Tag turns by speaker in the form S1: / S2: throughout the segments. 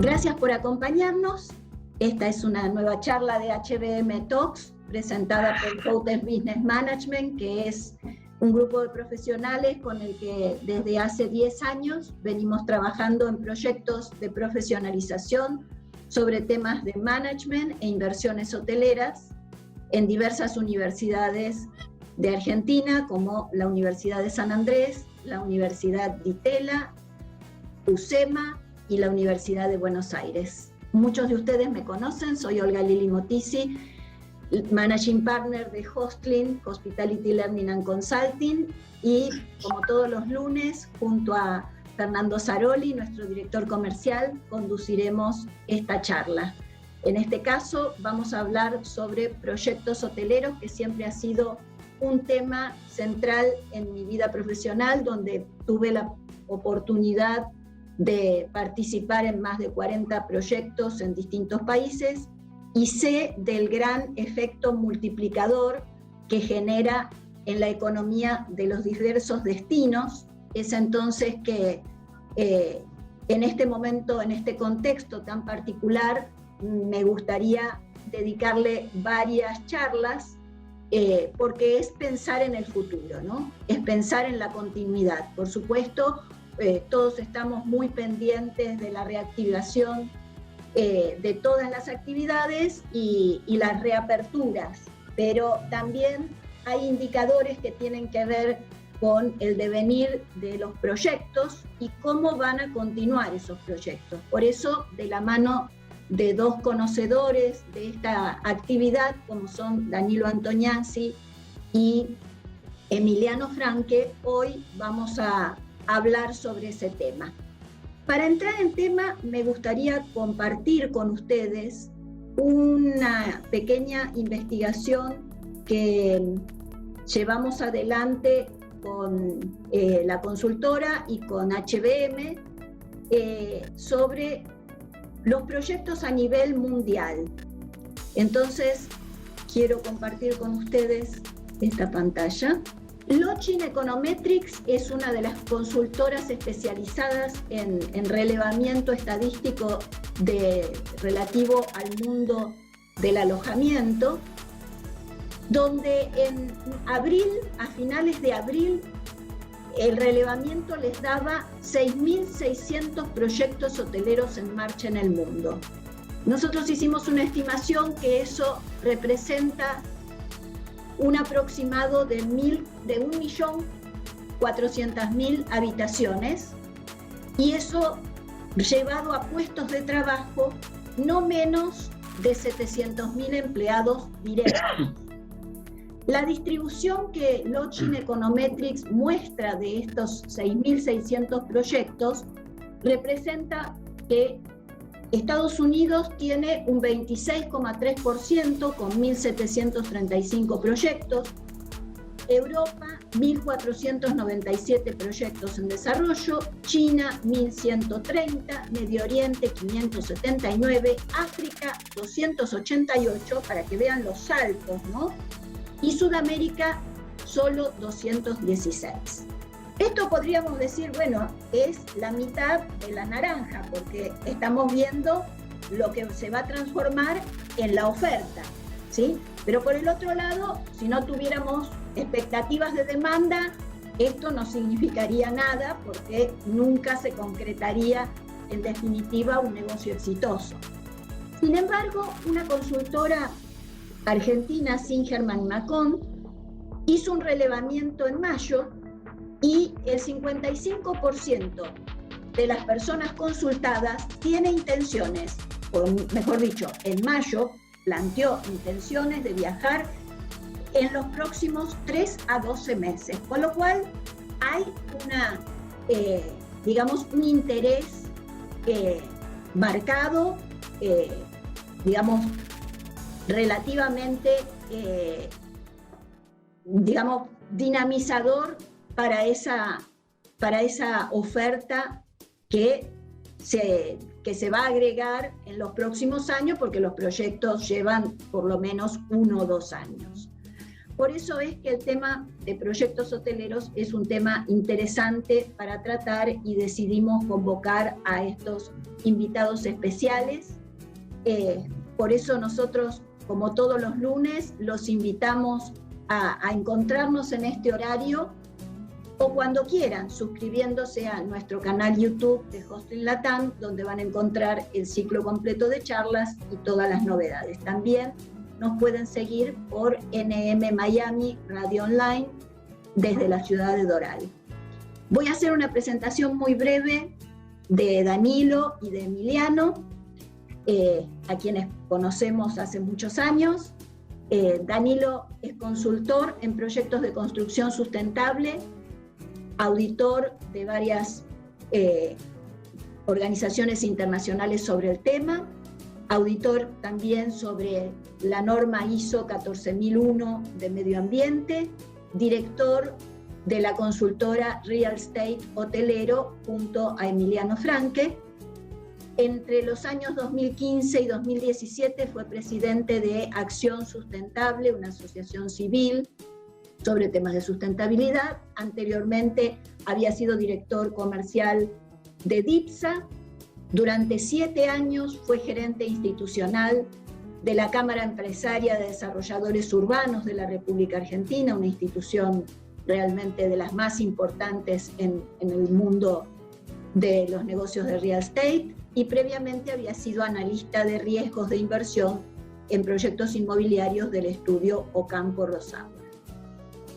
S1: Gracias por acompañarnos. Esta es una nueva charla de HBM Talks presentada por Couters Business Management, que es un grupo de profesionales con el que desde hace 10 años venimos trabajando en proyectos de profesionalización sobre temas de management e inversiones hoteleras en diversas universidades de Argentina, como la Universidad de San Andrés, la Universidad de Itela, UCEMA y la Universidad de Buenos Aires. Muchos de ustedes me conocen, soy Olga Lili Motisi, Managing Partner de Hostling, Hospitality Learning and Consulting, y como todos los lunes, junto a Fernando Zaroli, nuestro director comercial, conduciremos esta charla. En este caso vamos a hablar sobre proyectos hoteleros, que siempre ha sido un tema central en mi vida profesional, donde tuve la oportunidad de participar en más de 40 proyectos en distintos países y sé del gran efecto multiplicador que genera en la economía de los diversos destinos. Es entonces que en este momento, en este contexto tan particular, me gustaría dedicarle varias charlas porque es pensar en el futuro, ¿no? Es pensar en la continuidad. Por supuesto, todos estamos muy pendientes de la reactivación de todas las actividades y las reaperturas, pero también hay indicadores que tienen que ver con el devenir de los proyectos y cómo van a continuar esos proyectos. Por eso, de la mano de dos conocedores de esta actividad, como son Danilo Antoniazzi y Emiliano Franque, hoy vamos a hablar sobre ese tema. Para entrar en tema, me gustaría compartir con ustedes una pequeña investigación que llevamos adelante con la consultora y con HBM sobre los proyectos a nivel mundial. Entonces, quiero compartir con ustedes esta pantalla. Lodging Econometrics es una de las consultoras especializadas en relevamiento estadístico relativo al mundo del alojamiento, donde en abril, a finales de abril, el relevamiento les daba 6.600 proyectos hoteleros en marcha en el mundo. Nosotros hicimos una estimación que eso representa un aproximado de 1.400.000 habitaciones, y eso llevado a puestos de trabajo no menos de 700.000 empleados directos. La distribución que Lodging Econometrics muestra de estos 6.600 proyectos representa que Estados Unidos tiene un 26,3% con 1.735 proyectos, Europa 1.497 proyectos en desarrollo, China 1.130, Medio Oriente 579, África 288, para que vean los saltos, ¿no? Y Sudamérica solo 216. Esto podríamos decir, bueno, es la mitad de la naranja, porque estamos viendo lo que se va a transformar en la oferta, ¿sí? Pero por el otro lado, si no tuviéramos expectativas de demanda, esto no significaría nada, porque nunca se concretaría en definitiva un negocio exitoso. Sin embargo, una consultora argentina, Singerman Macon, hizo un relevamiento en mayo y el 55% de las personas consultadas tiene intenciones, o mejor dicho, en mayo planteó intenciones de viajar en los próximos 3 a 12 meses, con lo cual hay digamos, un interés marcado, digamos, relativamente, digamos, dinamizador para esa oferta que se va a agregar en los próximos años, porque los proyectos llevan por lo menos 1 o 2 años. Por eso es que el tema de proyectos hoteleros es un tema interesante para tratar y decidimos convocar a estos invitados especiales. Por eso nosotros, como todos los lunes, los invitamos a encontrarnos en este horario o cuando quieran, suscribiéndose a nuestro canal YouTube de Hosting Latam, donde van a encontrar el ciclo completo de charlas y todas las novedades. También nos pueden seguir por NM Miami Radio Online desde la ciudad de Doral. Voy a hacer una presentación muy breve de Danilo y de Emiliano, a quienes conocemos hace muchos años. Danilo es consultor en proyectos de construcción sustentable, auditor de varias organizaciones internacionales sobre el tema, auditor también sobre la norma ISO 14001 de medio ambiente, director de la consultora Real Estate Hotelero junto a Emiliano Franque. Entre los años 2015 y 2017 fue presidente de Acción Sustentable, una asociación civil sobre temas de sustentabilidad. Anteriormente había sido director comercial de DIPSA. Durante 7 años fue gerente institucional de la Cámara Empresaria de Desarrolladores Urbanos de la República Argentina, una institución realmente de las más importantes en el mundo de los negocios de real estate, y previamente había sido analista de riesgos de inversión en proyectos inmobiliarios del estudio Ocampo Rosado.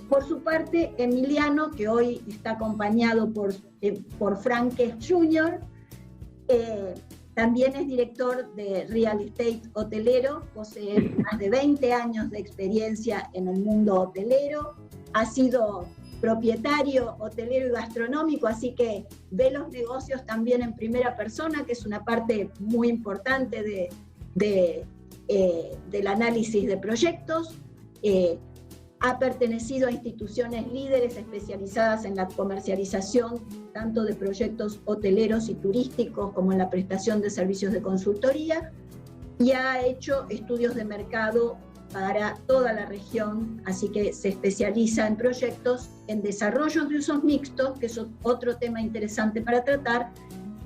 S1: Por su parte, Emiliano, que hoy está acompañado por Franque Jr., también es director de Real Estate Hotelero, posee más de 20 años de experiencia en el mundo hotelero, ha sido propietario hotelero y gastronómico, así que ve los negocios también en primera persona, que es una parte muy importante del análisis de proyectos. Ha pertenecido a instituciones líderes especializadas en la comercialización tanto de proyectos hoteleros y turísticos como en la prestación de servicios de consultoría, y ha hecho estudios de mercado para toda la región, así que se especializa en proyectos en desarrollos de usos mixtos, que es otro tema interesante para tratar,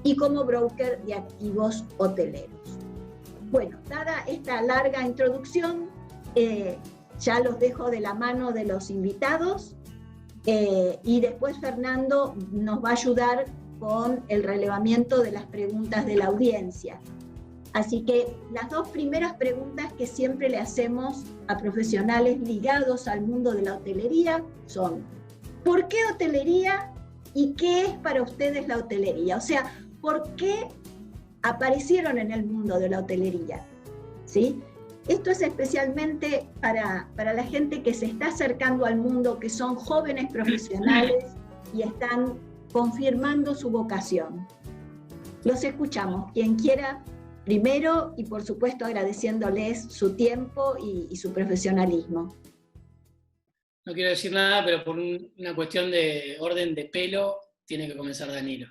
S1: y como broker de activos hoteleros. Bueno, dada esta larga introducción, ya los dejo de la mano de los invitados, y después Fernando nos va a ayudar con el relevamiento de las preguntas de la audiencia. Así que las 2 primeras preguntas que siempre le hacemos a profesionales ligados al mundo de la hotelería son: ¿por qué hotelería y qué es para ustedes la hotelería? O sea, ¿por qué aparecieron en el mundo de la hotelería? ¿Sí? Esto es especialmente para la gente que se está acercando al mundo, que son jóvenes profesionales y están confirmando su vocación. Los escuchamos. Quien quiera primero, y por supuesto agradeciéndoles su tiempo y su profesionalismo.
S2: No quiero decir nada, pero por una cuestión de orden de pelo, tiene que comenzar Danilo.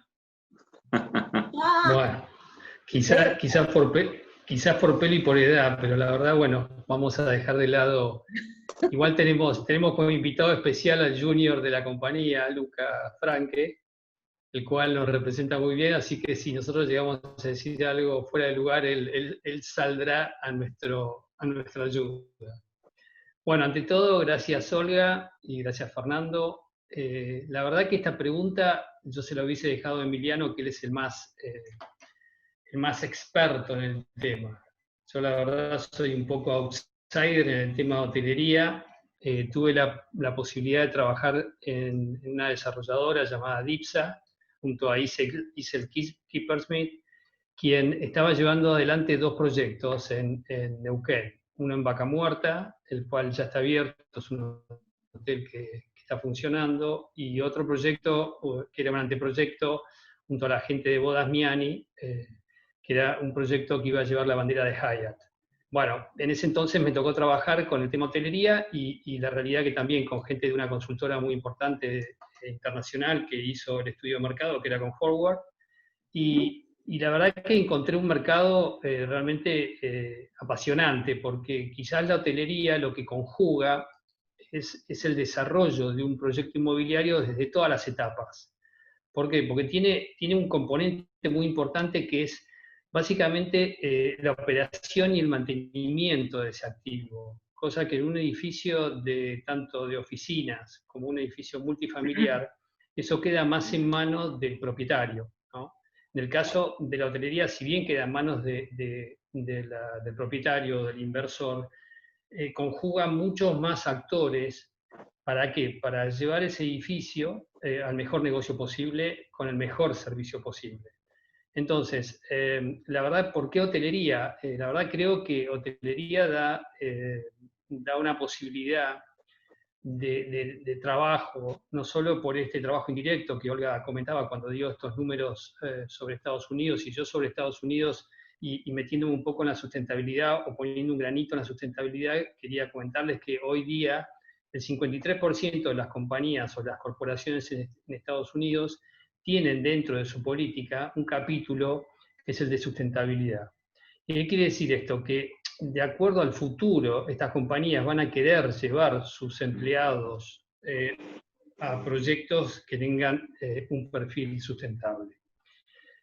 S3: Bueno, quizás por pelo y por edad, pero la verdad, bueno, vamos a dejar de lado. Igual tenemos como invitado especial al junior de la compañía, Luca Franque, el cual nos representa muy bien, así que si nosotros llegamos a decir algo fuera de lugar, él saldrá a nuestra ayuda. Bueno, ante todo, gracias Olga y gracias Fernando. La verdad que esta pregunta yo se la hubiese dejado a Emiliano, que él es el más experto en el tema. Yo la verdad soy un poco outsider en el tema de hotelería. Tuve la posibilidad de trabajar en una desarrolladora llamada DIPSA, junto a Isel Kippersmith, quien estaba llevando adelante 2 proyectos en Neuquén. Uno en Vaca Muerta, el cual ya está abierto, es un hotel que está funcionando, y otro proyecto, que era un anteproyecto, junto a la gente de Bodas Miani, que era un proyecto que iba a llevar la bandera de Hyatt. Bueno, en ese entonces me tocó trabajar con el tema hotelería y la realidad que también con gente de una consultora muy importante internacional que hizo el estudio de mercado, que era con Forward, y la verdad es que encontré un mercado realmente apasionante, porque quizás la hotelería lo que conjuga es el desarrollo de un proyecto inmobiliario desde todas las etapas. ¿Por qué? Porque tiene un componente muy importante que es básicamente la operación y el mantenimiento de ese activo, cosa que en un edificio tanto de oficinas como un edificio multifamiliar, eso queda más en manos del propietario, ¿no? En el caso de la hotelería, si bien queda en manos del propietario, del inversor, conjugan muchos más actores. ¿Para qué? Para llevar ese edificio al mejor negocio posible, con el mejor servicio posible. Entonces, la verdad, ¿por qué hotelería? La verdad creo que hotelería da una posibilidad de trabajo, no solo por este trabajo indirecto que Olga comentaba cuando dio estos números sobre Estados Unidos, y yo sobre Estados Unidos, y metiéndome un poco en la sustentabilidad o poniendo un granito en la sustentabilidad, quería comentarles que hoy día el 53% de las compañías o las corporaciones en Estados Unidos tienen dentro de su política un capítulo que es el de sustentabilidad. ¿Qué quiere decir esto? Que de acuerdo al futuro, estas compañías van a querer llevar sus empleados a proyectos que tengan un perfil sustentable.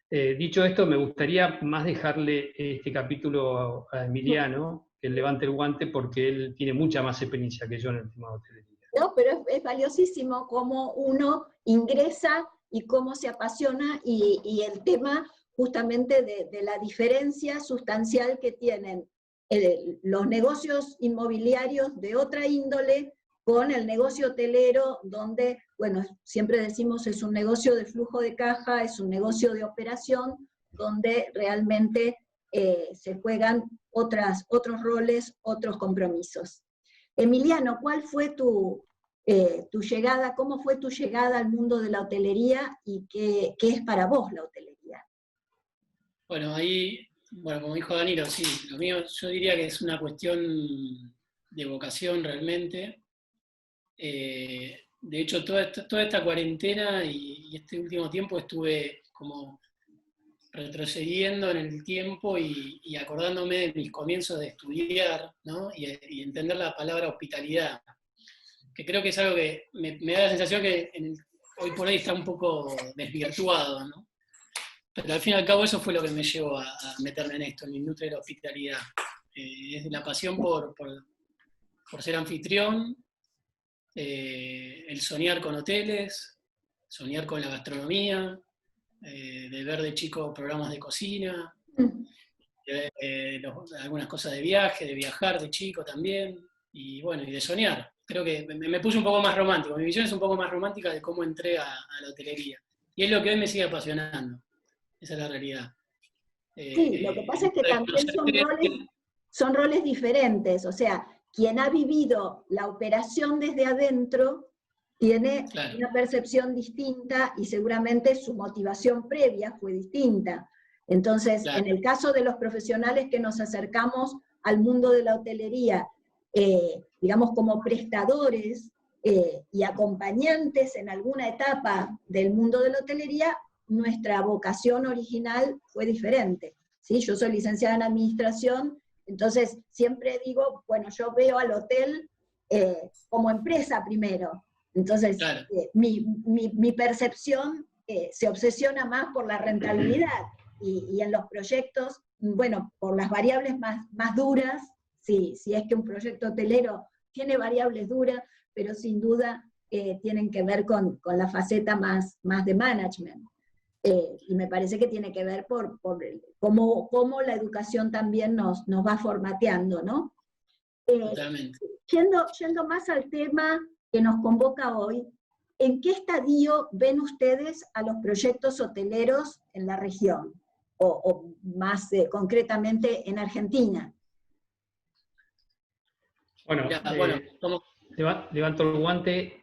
S3: Dicho esto, me gustaría más dejarle este capítulo a Emiliano, que él levante el guante, porque él tiene mucha más experiencia que yo en el tema de hotelería.
S1: No, pero es valiosísimo cómo uno ingresa y cómo se apasiona, y el tema justamente de la diferencia sustancial que tienen los negocios inmobiliarios de otra índole con el negocio hotelero, donde, bueno, siempre decimos es un negocio de flujo de caja, es un negocio de operación, donde realmente se juegan otros roles, otros compromisos. Emiliano, ¿cuál fue tu llegada, cómo fue tu llegada al mundo de la hotelería y qué es para vos la hotelería?
S2: Bueno, ahí, bueno, como dijo Danilo, sí, lo mío yo diría que es una cuestión de vocación realmente. De hecho, toda esta cuarentena y este último tiempo estuve como retrocediendo en el tiempo y acordándome de mis comienzos de estudiar, ¿no? y entender la palabra hospitalidad, que creo que es algo que me da la sensación que hoy por hoy está un poco desvirtuado, ¿no? Pero al fin y al cabo eso fue lo que me llevó a meterme en esto, en la industria de la hospitalidad. Es la pasión por ser anfitrión, el soñar con hoteles, soñar con la gastronomía, de ver de chico programas de cocina, algunas cosas de viaje, de viajar de chico también, y bueno, y de soñar. Creo que me puse un poco más romántico, mi visión es un poco más romántica de cómo entré a la hotelería. Y es lo que hoy me sigue apasionando, esa es la realidad.
S1: Sí, lo que pasa es que también son roles diferentes, o sea, quien ha vivido la operación desde adentro tiene una percepción distinta y seguramente su motivación previa fue distinta. Entonces, en el caso de los profesionales que nos acercamos al mundo de la hotelería, digamos como prestadores y acompañantes en alguna etapa del mundo de la hotelería, nuestra vocación original fue diferente. ¿Sí? Yo soy licenciada en administración, entonces siempre digo, bueno, yo veo al hotel como empresa primero. Entonces, mi percepción se obsesiona más por la rentabilidad y en los proyectos, bueno, por las variables más duras, si es que un proyecto hotelero tiene variables duras, pero sin duda tienen que ver con la faceta más de management. Y me parece que tiene que ver por cómo la educación también nos va formateando, ¿no?
S2: Totalmente.
S1: Yendo más al tema que nos convoca hoy, ¿en qué estadio ven ustedes a los proyectos hoteleros en la región? O más concretamente en Argentina.
S3: Bueno, levanto el guante.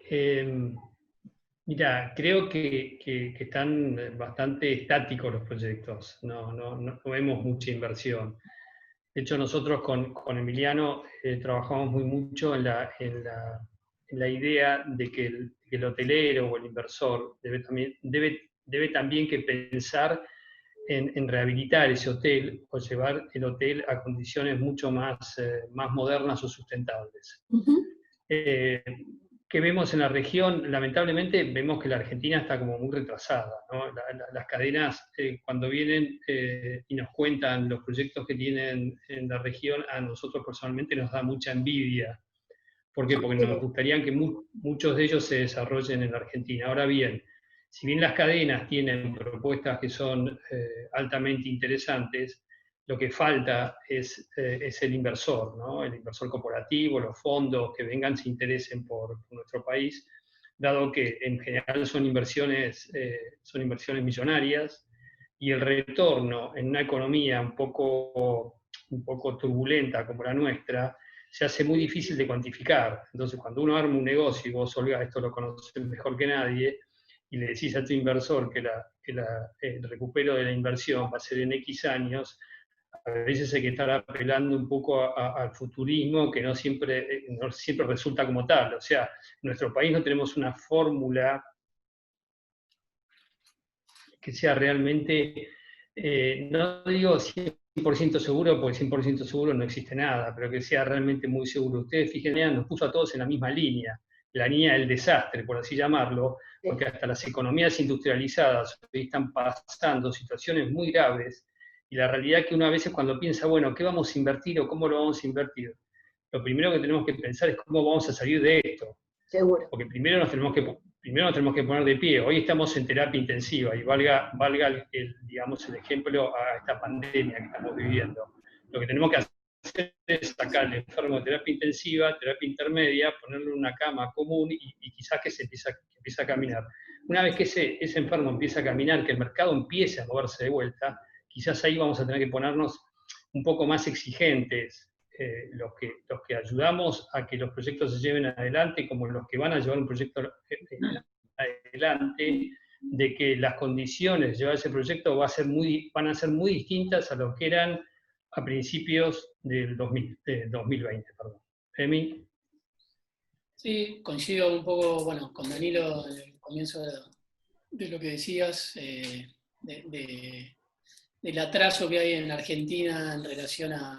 S3: Mira, creo que están bastante estáticos los proyectos, no vemos mucha inversión. De hecho, nosotros con Emiliano trabajamos mucho en la idea de que el hotelero o el inversor debe también que pensar en rehabilitar ese hotel o llevar el hotel a condiciones mucho más modernas o sustentables. ¿qué vemos en la región? Lamentablemente vemos que la Argentina está como muy retrasada, ¿no? Las cadenas, cuando vienen y nos cuentan los proyectos que tienen en la región, a nosotros personalmente nos da mucha envidia. ¿Por qué? Porque nos gustaría que muchos de ellos se desarrollen en la Argentina. Ahora bien, si bien las cadenas tienen propuestas que son altamente interesantes, lo que falta es el inversor, ¿no? El inversor corporativo, los fondos que vengan se interesen por nuestro país, dado que en general son inversiones millonarias, y el retorno en una economía un poco turbulenta como la nuestra se hace muy difícil de cuantificar. Entonces, cuando uno arma un negocio, y vos, Olga, esto lo conoces mejor que nadie, y le decís a tu inversor que el recupero de la inversión va a ser en X años, a veces hay que estar apelando un poco al futurismo, que no siempre resulta como tal. O sea, en nuestro país no tenemos una fórmula que sea realmente, no digo 100% seguro, porque 100% seguro no existe nada, pero que sea realmente muy seguro. Ustedes fíjense, nos puso a todos en la misma línea, la línea del desastre, por así llamarlo, porque hasta las economías industrializadas hoy están pasando situaciones muy graves, y la realidad es que uno a veces cuando piensa, bueno, ¿qué vamos a invertir o cómo lo vamos a invertir? Lo primero que tenemos que pensar es cómo vamos a salir de esto.
S1: Seguro.
S3: Porque primero nos tenemos que poner de pie. Hoy estamos en terapia intensiva, y valga digamos, el ejemplo a esta pandemia que estamos viviendo. Lo que tenemos que hacer es sacar al enfermo de terapia intensiva, terapia intermedia, ponerle en una cama común y quizás que empiece a caminar. Una vez que ese enfermo empieza a caminar, que el mercado empiece a moverse de vuelta, quizás ahí vamos a tener que ponernos un poco más exigentes, los que ayudamos a que los proyectos se lleven adelante, como los que van a llevar un proyecto adelante, de que las condiciones de llevar ese proyecto van a ser muy distintas a lo que eran a principios del 2020. Perdón. ¿Emi?
S2: Sí, coincido un poco, bueno, con Danilo en el comienzo de lo que decías, del atraso que hay en Argentina en relación a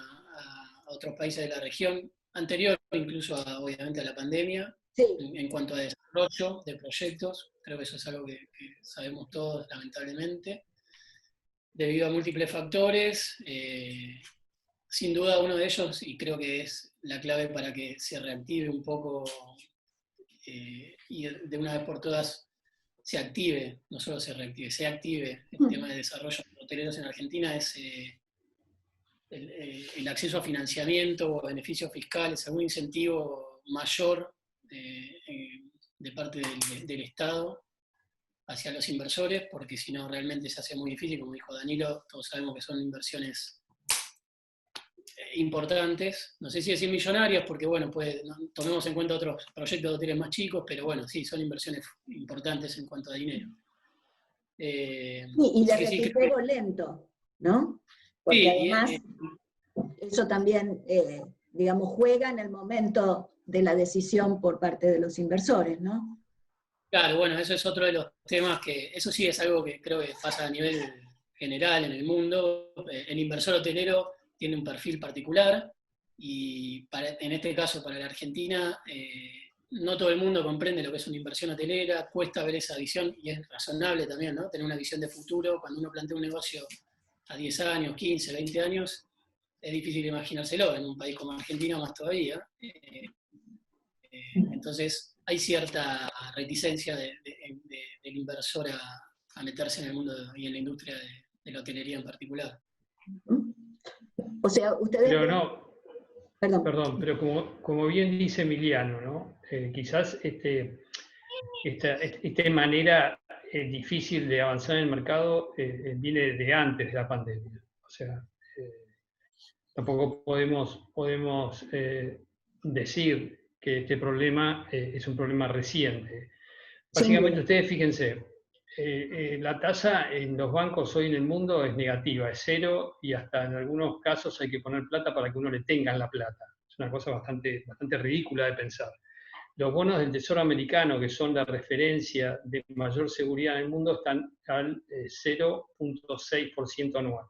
S2: otros países de la región, anterior incluso obviamente a la pandemia,
S1: sí.
S2: en cuanto a desarrollo de proyectos. Creo que eso es algo que sabemos todos, lamentablemente, debido a múltiples factores. Sin duda uno de ellos, y creo que es la clave para que se reactive un poco y de una vez por todas se active, no solo se reactive, se active el tema de desarrollo de hoteleros en Argentina, es el acceso a financiamiento o beneficios fiscales, algún incentivo mayor de parte del Estado hacia los inversores, porque si no realmente se hace muy difícil. Como dijo Danilo, todos sabemos que son inversiones importantes, no sé si decir millonarias, porque bueno, tomemos en cuenta otros proyectos de hoteles más chicos, pero bueno, sí, son inversiones importantes en cuanto a dinero.
S1: Y de recupero lento, ¿no? Porque sí, además eso también, digamos, juega en el momento de la decisión por parte de los inversores, ¿no?
S2: Claro, bueno, eso es otro de los temas eso sí es algo que creo que pasa a nivel general en el mundo. El inversor hotelero tiene un perfil particular, y en este caso para la Argentina, no todo el mundo comprende lo que es una inversión hotelera, cuesta ver esa visión, y es razonable también, ¿no? Tener una visión de futuro. Cuando uno plantea un negocio a 10 años, 15, 20 años, es difícil imaginárselo, en un país como Argentina más todavía. Entonces hay cierta reticencia del inversor a meterse en el mundo y en la industria de la hotelería en particular.
S1: O sea, ustedes...
S3: Pero no, perdón, pero como bien dice Emiliano, ¿no? Quizás esta manera difícil de avanzar en el mercado viene de antes de la pandemia. O sea, tampoco podemos decir que este problema es un problema reciente. Básicamente, ustedes fíjense, la tasa en los bancos hoy en el mundo es negativa, es cero, y hasta en algunos casos hay que poner plata para que uno le tengan la plata. Es una cosa bastante ridícula de pensar. Los bonos del Tesoro americano, que son la referencia de mayor seguridad en el mundo, están al 0.6% anual.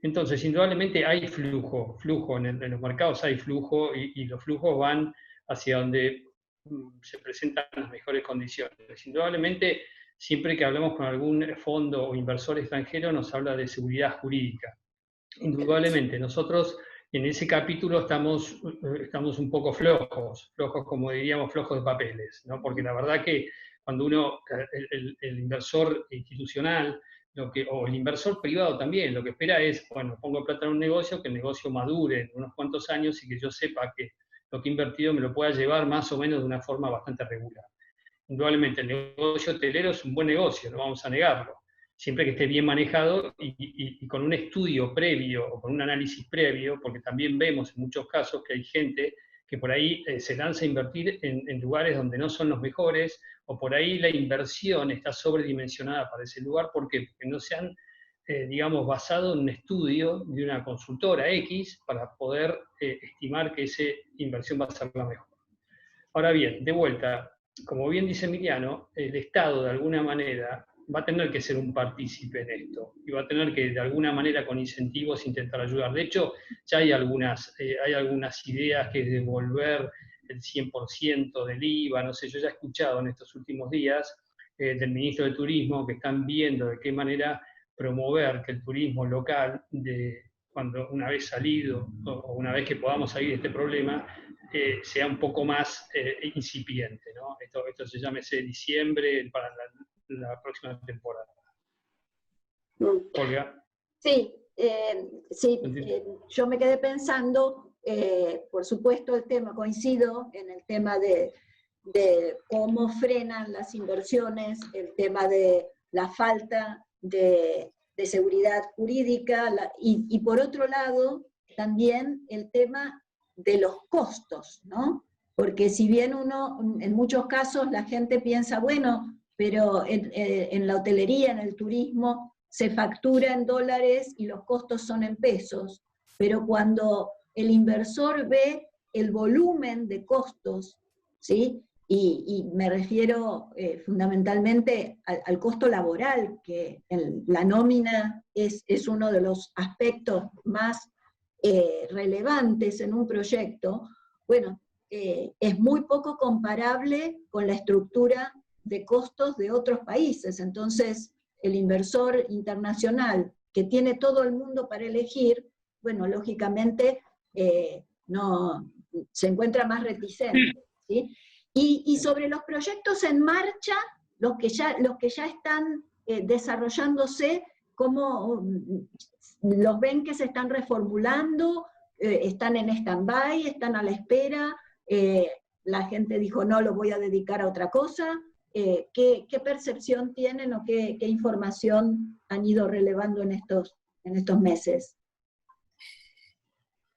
S3: Entonces, indudablemente hay flujo en los mercados hay flujo, y los flujos van hacia donde se presentan las mejores condiciones. Indudablemente, siempre que hablamos con algún fondo o inversor extranjero, nos habla de seguridad jurídica. Indudablemente, nosotros en ese capítulo estamos un poco flojos como diríamos, flojos de papeles, ¿no? Porque la verdad que cuando uno, el inversor institucional, o el inversor privado también, lo que espera es, bueno, pongo plata en un negocio, que el negocio madure en unos cuantos años y que yo sepa que lo que he invertido me lo pueda llevar más o menos de una forma bastante regular. Indudablemente, el negocio hotelero es un buen negocio, no vamos a negarlo, siempre que esté bien manejado y con un estudio previo o con un análisis previo, porque también vemos en muchos casos que hay gente que por ahí se lanza a invertir en lugares donde no son los mejores, o por ahí la inversión está sobredimensionada para ese lugar. ¿Por qué? Porque no se han, digamos, basado en un estudio de una consultora X para poder estimar que esa inversión va a ser la mejor. Ahora bien, de vuelta, como bien dice Emiliano, el Estado de alguna manera va a tener que ser un partícipe en esto y va a tener que de alguna manera con incentivos intentar ayudar. De hecho, ya hay algunas ideas que devolver el 100% del IVA, no sé, yo ya he escuchado en estos últimos días del ministro de Turismo que están viendo de qué manera promover que el turismo local, cuando una vez salido o una vez que podamos salir de este problema, sea un poco más incipiente, ¿no? Esto se llama ese diciembre para la próxima temporada. Olga.
S1: Sí, yo me quedé pensando, por supuesto coincido en el tema de cómo frenan las inversiones, el tema de la falta de seguridad jurídica, y por otro lado, también el tema de los costos, ¿no? Porque si bien en muchos casos la gente piensa, bueno, pero en la hotelería, en el turismo, se factura en dólares y los costos son en pesos, pero cuando el inversor ve el volumen de costos, ¿sí? Y me refiero fundamentalmente al costo laboral, que la nómina es uno de los aspectos más relevantes en un proyecto. Bueno, es muy poco comparable con la estructura de costos de otros países. Entonces, el inversor internacional que tiene todo el mundo para elegir, bueno, lógicamente no, se encuentra más reticente, ¿sí? Y sobre los proyectos en marcha, los que ya están desarrollándose, ¿cómo los ven que se están reformulando? ¿Están en stand-by? ¿Están a la espera? La gente dijo, no, lo voy a dedicar a otra cosa. ¿Qué percepción tienen o qué información han ido relevando en estos meses?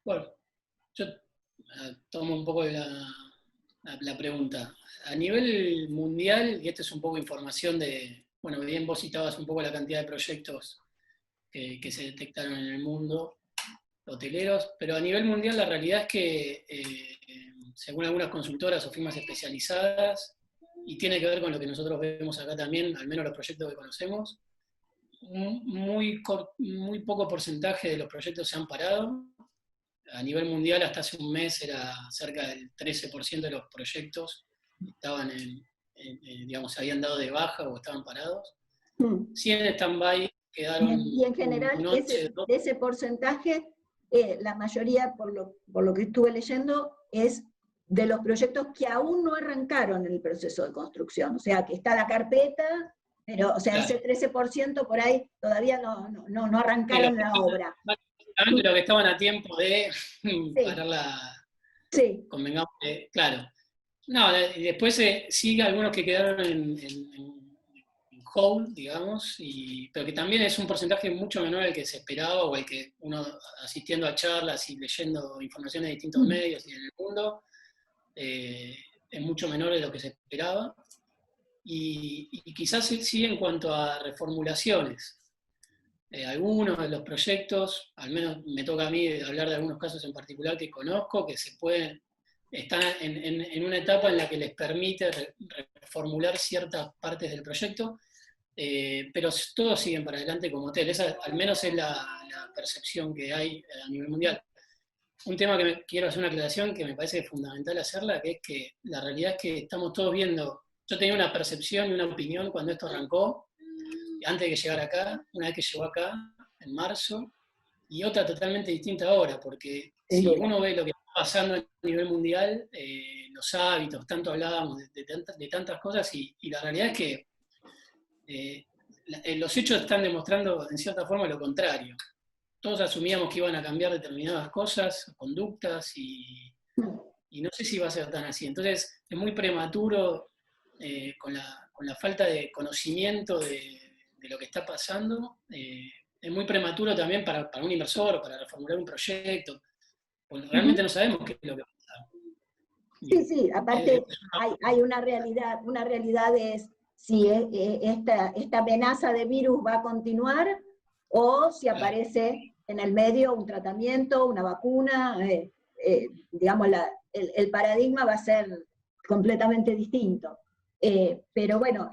S2: Bueno, yo tomo un poco la pregunta. A nivel mundial, y esta es un poco información de, bueno, bien vos citabas un poco la cantidad de proyectos que se detectaron en el mundo hoteleros, pero a nivel mundial la realidad es que, según algunas consultoras o firmas especializadas, y tiene que ver con lo que nosotros vemos acá también, al menos los proyectos que conocemos, muy poco porcentaje de los proyectos se han parado. A nivel mundial, hasta hace un mes era cerca del 13% de los proyectos estaban digamos, se habían dado de baja o estaban parados. 100 en stand-by quedaron.
S1: Y en general, de ese porcentaje, la mayoría, por lo que estuve leyendo, es de los proyectos que aún no arrancaron en el proceso de construcción. O sea, que está la carpeta, pero, o sea, claro, ese 13% por ahí todavía no arrancaron la obra.
S2: Básicamente lo que estaban a tiempo de parar
S1: Sí.
S2: Convengamos que, claro. No, y después sigue algunos que quedaron en hold, digamos, pero que también es un porcentaje mucho menor al que se esperaba, o al que uno, asistiendo a charlas y leyendo información de distintos medios y en el mundo, es mucho menor de lo que se esperaba. Y quizás sí en cuanto a reformulaciones. Algunos de los proyectos, al menos me toca a mí hablar de algunos casos en particular que conozco, que están en una etapa en la que les permite reformular ciertas partes del proyecto, pero todos siguen para adelante como hotel. Esa al menos es la percepción que hay a nivel mundial. un tema que quiero hacer una aclaración que me parece fundamental hacerla, que es que la realidad es que estamos todos viendo, yo tenía una percepción y una opinión cuando esto arrancó, antes de que llegara acá, una vez que llegó acá, en marzo, y otra totalmente distinta ahora, porque si uno ve lo que está pasando a nivel mundial, los hábitos, tanto hablábamos de tantas cosas, y la realidad es que los hechos están demostrando en cierta forma lo contrario. Todos asumíamos que iban a cambiar determinadas cosas, conductas, y no sé si va a ser tan así. Entonces es muy prematuro con la falta de conocimiento de lo que está pasando. Es muy prematuro también para un inversor, para reformular un proyecto, porque realmente no sabemos qué es lo que va a pasar.
S1: Sí, aparte hay una realidad es si esta amenaza de virus va a continuar o si aparece en el medio un tratamiento, una vacuna, digamos, el paradigma va a ser completamente distinto. Pero bueno,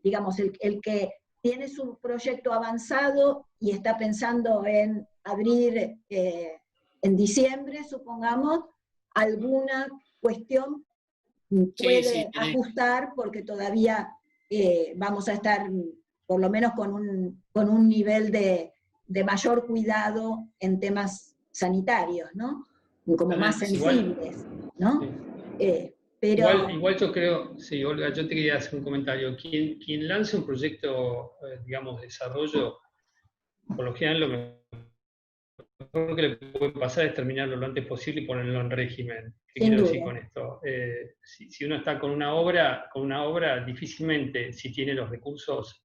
S1: digamos, el que tiene su proyecto avanzado y está pensando en abrir en diciembre, supongamos, alguna cuestión puede ajustar porque todavía vamos a estar por lo menos con un nivel de mayor cuidado en temas sanitarios, ¿no? Como más sensibles, ¿no?
S3: Pero... Igual yo creo, sí, Olga, yo te quería hacer un comentario. Quien lance un proyecto, digamos, de desarrollo, por lo general lo mejor que le puede pasar es terminarlo lo antes posible y ponerlo en régimen. ¿Qué quiero decir con esto? Si uno está con una obra, difícilmente, si tiene los recursos,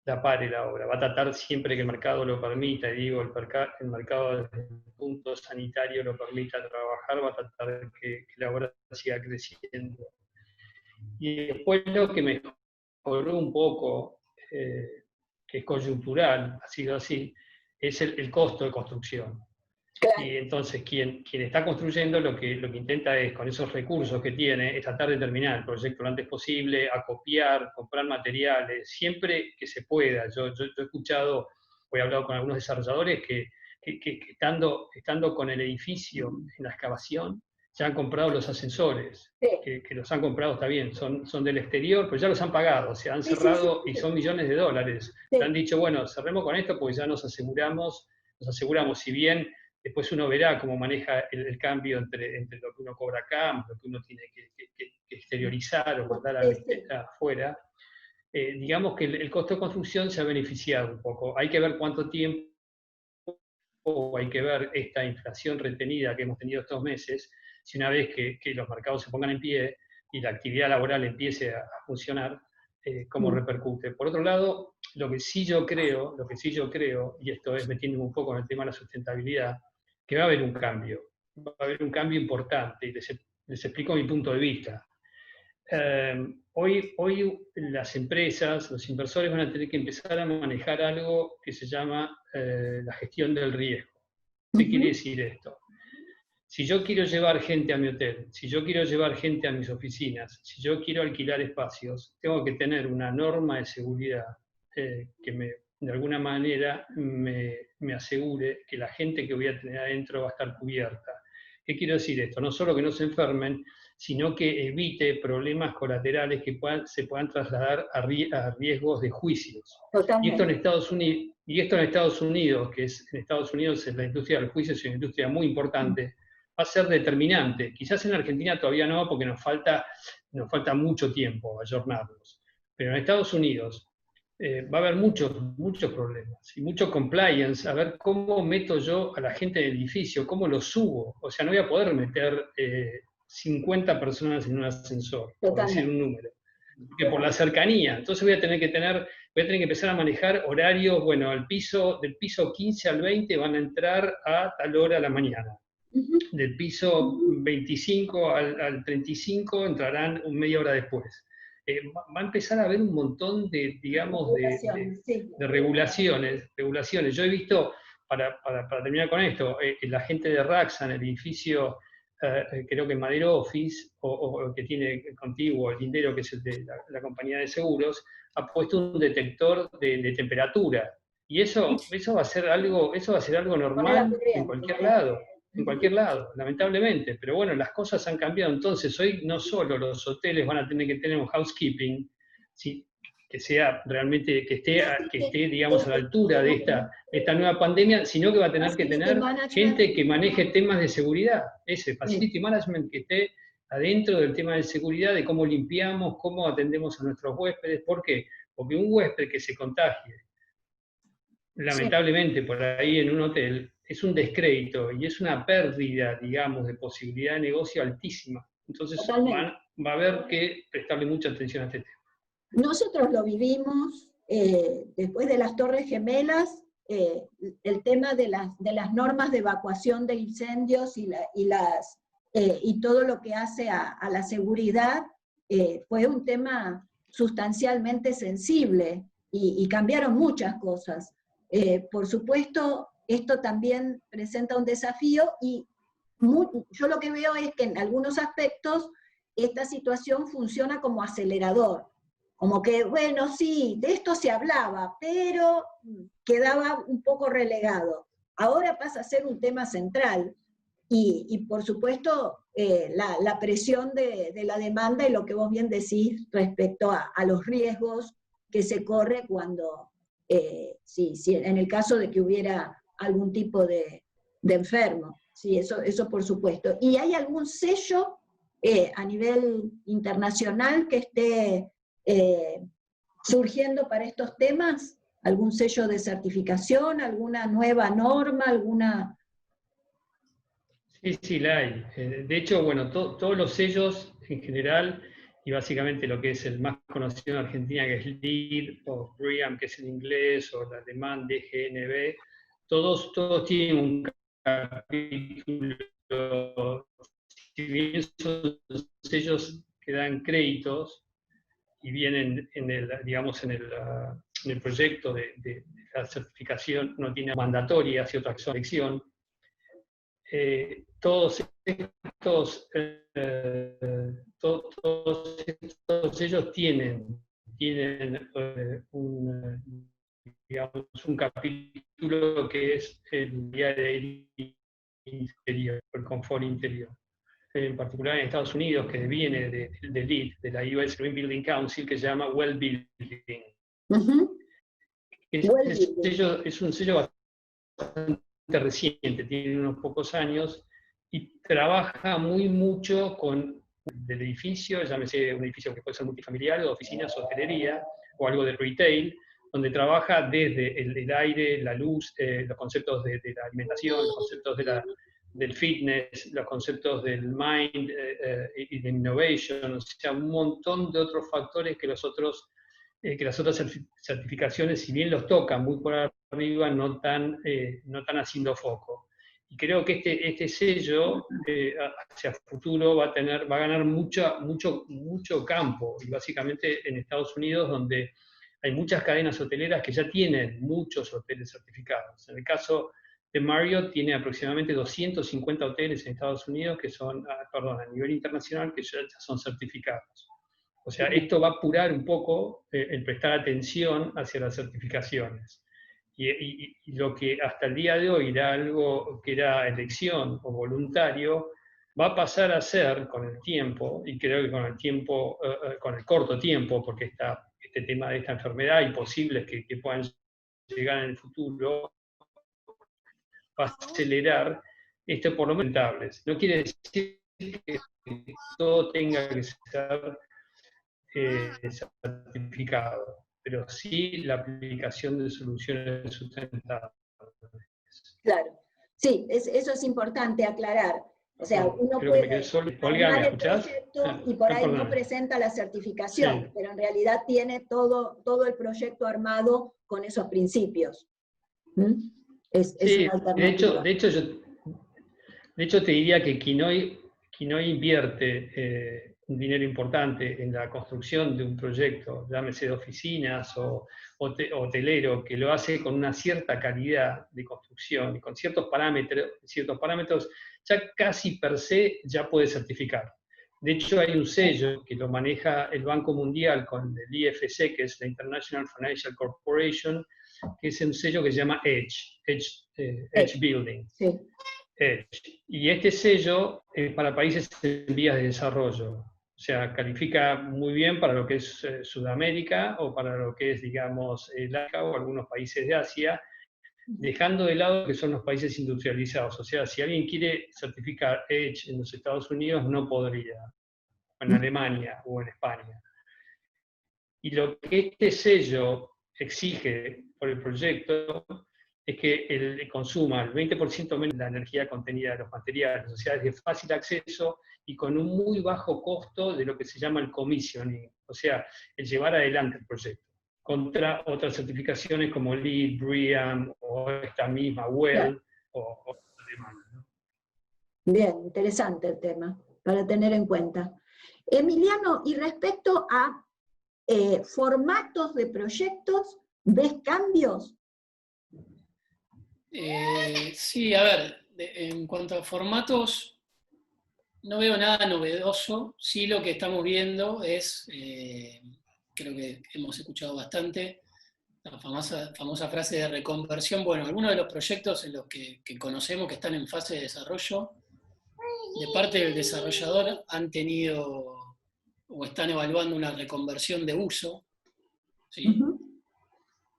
S3: la pare la obra. Va a tratar siempre que el mercado lo permita, y digo, el mercado desde el punto sanitario lo permita trabajar, va a tratar de que la obra siga creciendo. Y después lo que mejoró un poco, que es coyuntural, ha sido así, es el costo de construcción. Claro. Y entonces quien está construyendo lo que intenta es, con esos recursos que tiene, es tratar de terminar el proyecto lo antes posible, acopiar, comprar materiales, siempre que se pueda. Yo he escuchado, he hablado con algunos desarrolladores que estando con el edificio en la excavación, ya han comprado los ascensores, sí. que los han comprado, está bien, son del exterior, pero ya los han pagado, se han cerrado y son millones de dólares. Sí. Han dicho, bueno, cerremos con esto porque ya nos aseguramos, si bien después uno verá cómo maneja el cambio entre lo que uno cobra acá, lo que uno tiene que exteriorizar o mandar afuera. Digamos que el costo de construcción se ha beneficiado un poco. Hay que ver cuánto tiempo, o hay que ver esta inflación retenida que hemos tenido estos meses, si una vez que los mercados se pongan en pie y la actividad laboral empiece a funcionar, cómo repercute. Por otro lado, lo que sí yo creo, y esto es metiéndome un poco en el tema de la sustentabilidad, que va a haber un cambio importante, y les explico mi punto de vista. Hoy las empresas, los inversores van a tener que empezar a manejar algo que se llama la gestión del riesgo. ¿Qué quiere decir esto? Si yo quiero llevar gente a mi hotel, si yo quiero llevar gente a mis oficinas, si yo quiero alquilar espacios, tengo que tener una norma de seguridad que de alguna manera me asegure que la gente que voy a tener adentro va a estar cubierta. ¿Qué quiero decir esto? No solo que no se enfermen, sino que evite problemas colaterales que se puedan trasladar a riesgos de juicios. Totalmente. Y esto en Estados Unidos, que en Estados Unidos la industria del juicio es una industria muy importante, va a ser determinante. Quizás en Argentina todavía no, porque nos falta mucho tiempo a ayornarnos. Pero en Estados Unidos va a haber muchos problemas y mucho compliance, a ver cómo meto yo a la gente del edificio, cómo lo subo. O sea, no voy a poder meter 50 personas en un ascensor, por decir un número, porque por la cercanía. Entonces voy a tener que empezar a manejar horarios, bueno, del piso 15 al 20 van a entrar a tal hora a la mañana. Del piso 25 al 35 entrarán media hora después. Va a empezar a haber un montón de, digamos, de regulaciones. Yo he visto, para terminar con esto, la gente de Raxa en el edificio, creo que Madero Office, o que tiene contigo el Lindero, que es el de la compañía de seguros, ha puesto un detector de temperatura. Y eso va a ser algo normal en cualquier lado. en cualquier lado, lamentablemente. Pero bueno, las cosas han cambiado. Entonces, hoy no solo los hoteles van a tener que tener un housekeeping, ¿sí?, que sea realmente, que esté, digamos, a la altura de esta nueva pandemia, sino que va a tener que tener gente que maneje temas de seguridad, ese facility management, que esté adentro del tema de seguridad, de cómo limpiamos, cómo atendemos a nuestros huéspedes. ¿Por qué? Porque un huésped que se contagie, lamentablemente, por ahí en un hotel, es un descrédito y es una pérdida, digamos, de posibilidad de negocio altísima. Entonces va a haber que prestarle mucha atención a este tema.
S1: Nosotros lo vivimos después de las Torres Gemelas, el tema de las normas de evacuación de incendios y todo lo que hace a la seguridad fue un tema sustancialmente sensible y cambiaron muchas cosas. Por supuesto, esto también presenta un desafío y yo lo que veo es que en algunos aspectos esta situación funciona como acelerador. Como que, bueno, sí, de esto se hablaba, pero quedaba un poco relegado. Ahora pasa a ser un tema central y por supuesto, la presión de la demanda y lo que vos bien decís respecto a los riesgos que se corre cuando, en el caso de que hubiera algún tipo de enfermo. Sí, eso por supuesto. ¿Y hay algún sello a nivel internacional que esté surgiendo para estos temas? ¿Algún sello de certificación? ¿Alguna nueva norma? ¿Alguna...?
S3: Sí, la hay. De hecho, bueno, todos los sellos en general, y básicamente lo que es el más conocido en Argentina, que es LEED, o BREEAM, que es en inglés, o el alemán, DGNB, todos tienen un capítulo, si bien son sellos que dan créditos, y vienen en el, digamos, en el proyecto de la certificación, no tiene mandatoria, hacia otra selección. Todos estos ellos tienen un capítulo que es el día de interior, el confort interior. En particular en Estados Unidos, que viene de LEED, de la US Green Building Council, que se llama Well Building. Es un sello bastante reciente, tiene unos pocos años, y trabaja mucho con el edificio, llámese un edificio que puede ser multifamiliar, o oficinas, hotelería, o algo de retail, donde trabaja desde el aire, la luz, los conceptos de la alimentación, los conceptos del fitness, los conceptos del mind y de innovation, o sea, un montón de otros factores que las otras certificaciones, si bien los tocan muy por arriba, no están haciendo foco. Y creo que este sello hacia el futuro va a ganar mucho campo, y básicamente en Estados Unidos, donde hay muchas cadenas hoteleras que ya tienen muchos hoteles certificados. En el caso de Marriott tiene aproximadamente 250 hoteles en Estados Unidos que son, a nivel internacional, que ya son certificados. O sea, esto va a apurar un poco el prestar atención hacia las certificaciones. Y lo que hasta el día de hoy era algo que era elección o voluntario, va a pasar a ser con el tiempo, y creo que con el tiempo, con el corto tiempo, porque este tema de esta enfermedad y posibles que puedan llegar en el futuro, va a acelerar esto por lo menos rentables. No quiere decir que todo tenga que ser certificado, pero sí la aplicación de soluciones sustentables.
S1: Claro, sí, eso es importante aclarar. O sea, uno puede
S3: Olga, ¿me escuchás?
S1: proyecto y por ahí no presenta la certificación, pero en realidad tiene todo el proyecto armado con esos principios. Es una alternativa.
S3: De hecho, te diría que quien hoy invierte un dinero importante en la construcción de un proyecto, llámese de oficinas o hotelero, que lo hace con una cierta calidad de construcción y con ciertos parámetros, ya casi per se ya puede certificar. De hecho, hay un sello que lo maneja el Banco Mundial con el IFC, que es la International Financial Corporation, que es un sello que se llama Edge Building.
S1: Sí.
S3: EDGE. Y este sello es para países en vías de desarrollo. O sea, califica muy bien para lo que es Sudamérica o para lo que es, digamos, el África o algunos países de Asia, dejando de lado que son los países industrializados. O sea, si alguien quiere certificar EDGE en los Estados Unidos, no podría, en Alemania o en España. Y lo que este sello exige por el proyecto es que consuma el 20% menos de la energía contenida de los materiales, o sea, es de fácil acceso y con un muy bajo costo de lo que se llama el commissioning, o sea, el llevar adelante el proyecto, contra otras certificaciones como LEED, BREEAM o esta misma WELL o demanda, ¿no?
S1: Bien, interesante el tema, para tener en cuenta. Emiliano, y respecto a formatos de proyectos, ¿ves cambios?
S2: Sí, a ver, en cuanto a formatos, no veo nada novedoso. Sí, lo que estamos viendo es, creo que hemos escuchado bastante, la famosa frase de reconversión. Bueno, algunos de los proyectos en los que conocemos que están en fase de desarrollo, de parte del desarrollador han tenido o están evaluando una reconversión de uso, ¿sí?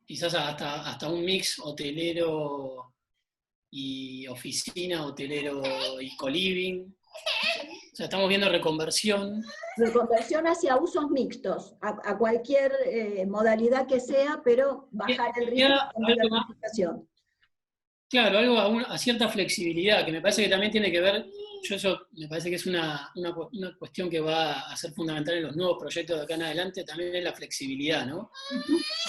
S2: Quizás hasta un mix hotelero y oficina, hotelero y co-living. O sea, estamos viendo reconversión.
S1: Reconversión hacia usos mixtos, a cualquier modalidad que sea, pero bajar el riesgo de diversificación.
S2: Claro, algo a cierta flexibilidad, que me parece que también tiene que ver, eso me parece que es una cuestión que va a ser fundamental en los nuevos proyectos de acá en adelante, también es la flexibilidad, ¿no?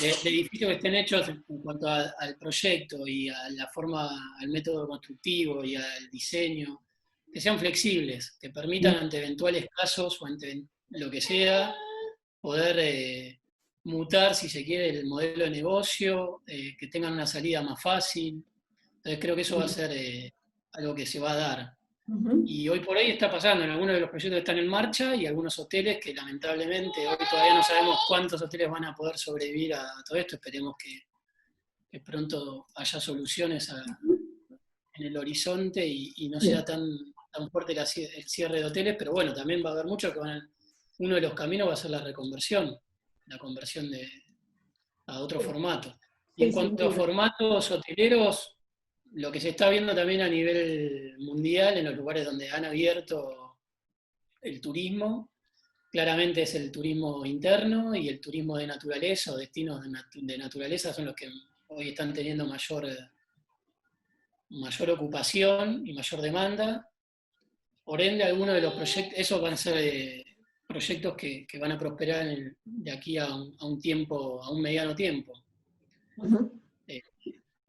S2: De edificios que estén hechos en cuanto al proyecto y a la forma, al método constructivo y al diseño, que sean flexibles, que permitan ante eventuales casos o ante lo que sea, poder mutar, si se quiere, el modelo de negocio, que tengan una salida más fácil. Entonces creo que eso va a ser algo que se va a dar. Y hoy por hoy está pasando en algunos de los proyectos que están en marcha y algunos hoteles que lamentablemente hoy todavía no sabemos cuántos hoteles van a poder sobrevivir a todo esto. Esperemos que pronto haya soluciones en el horizonte y no sea tan fuerte el cierre de hoteles, pero bueno, también va a haber muchos que uno de los caminos va a ser la conversión a otro formato. Y en cuanto a formatos hoteleros, lo que se está viendo también a nivel mundial, en los lugares donde han abierto el turismo, claramente es el turismo interno y el turismo de naturaleza o destinos de naturaleza son los que hoy están teniendo mayor ocupación y mayor demanda. Por ende, algunos de los proyectos, esos van a ser proyectos que van a prosperar de aquí a un tiempo, a un mediano tiempo.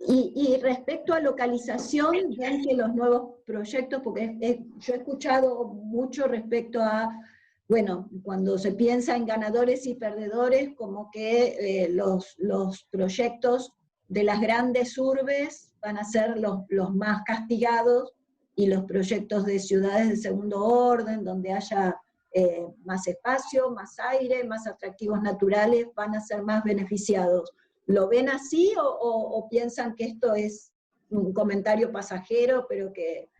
S1: Y respecto a localización, ven que los nuevos proyectos, porque yo he escuchado mucho respecto a, bueno, cuando se piensa en ganadores y perdedores, como que los proyectos de las grandes urbes van a ser los más castigados, y los proyectos de ciudades de segundo orden, donde haya más espacio, más aire, más atractivos naturales, van a ser más beneficiados. ¿Lo ven así o piensan que esto es un comentario pasajero, pero que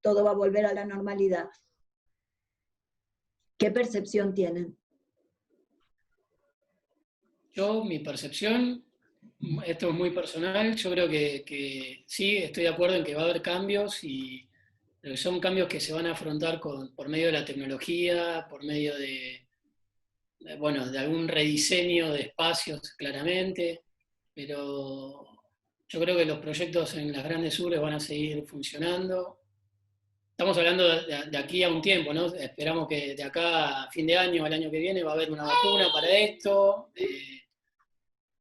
S1: todo va a volver a la normalidad? ¿Qué percepción tienen?
S2: Mi percepción, esto es muy personal, yo creo que sí, estoy de acuerdo en que va a haber cambios, pero son cambios que se van a afrontar por medio de la tecnología, por medio de algún rediseño de espacios, claramente, pero yo creo que los proyectos en las grandes urbes van a seguir funcionando. Estamos hablando de aquí a un tiempo, ¿no? Esperamos que de acá a fin de año, al año que viene, va a haber una vacuna para esto,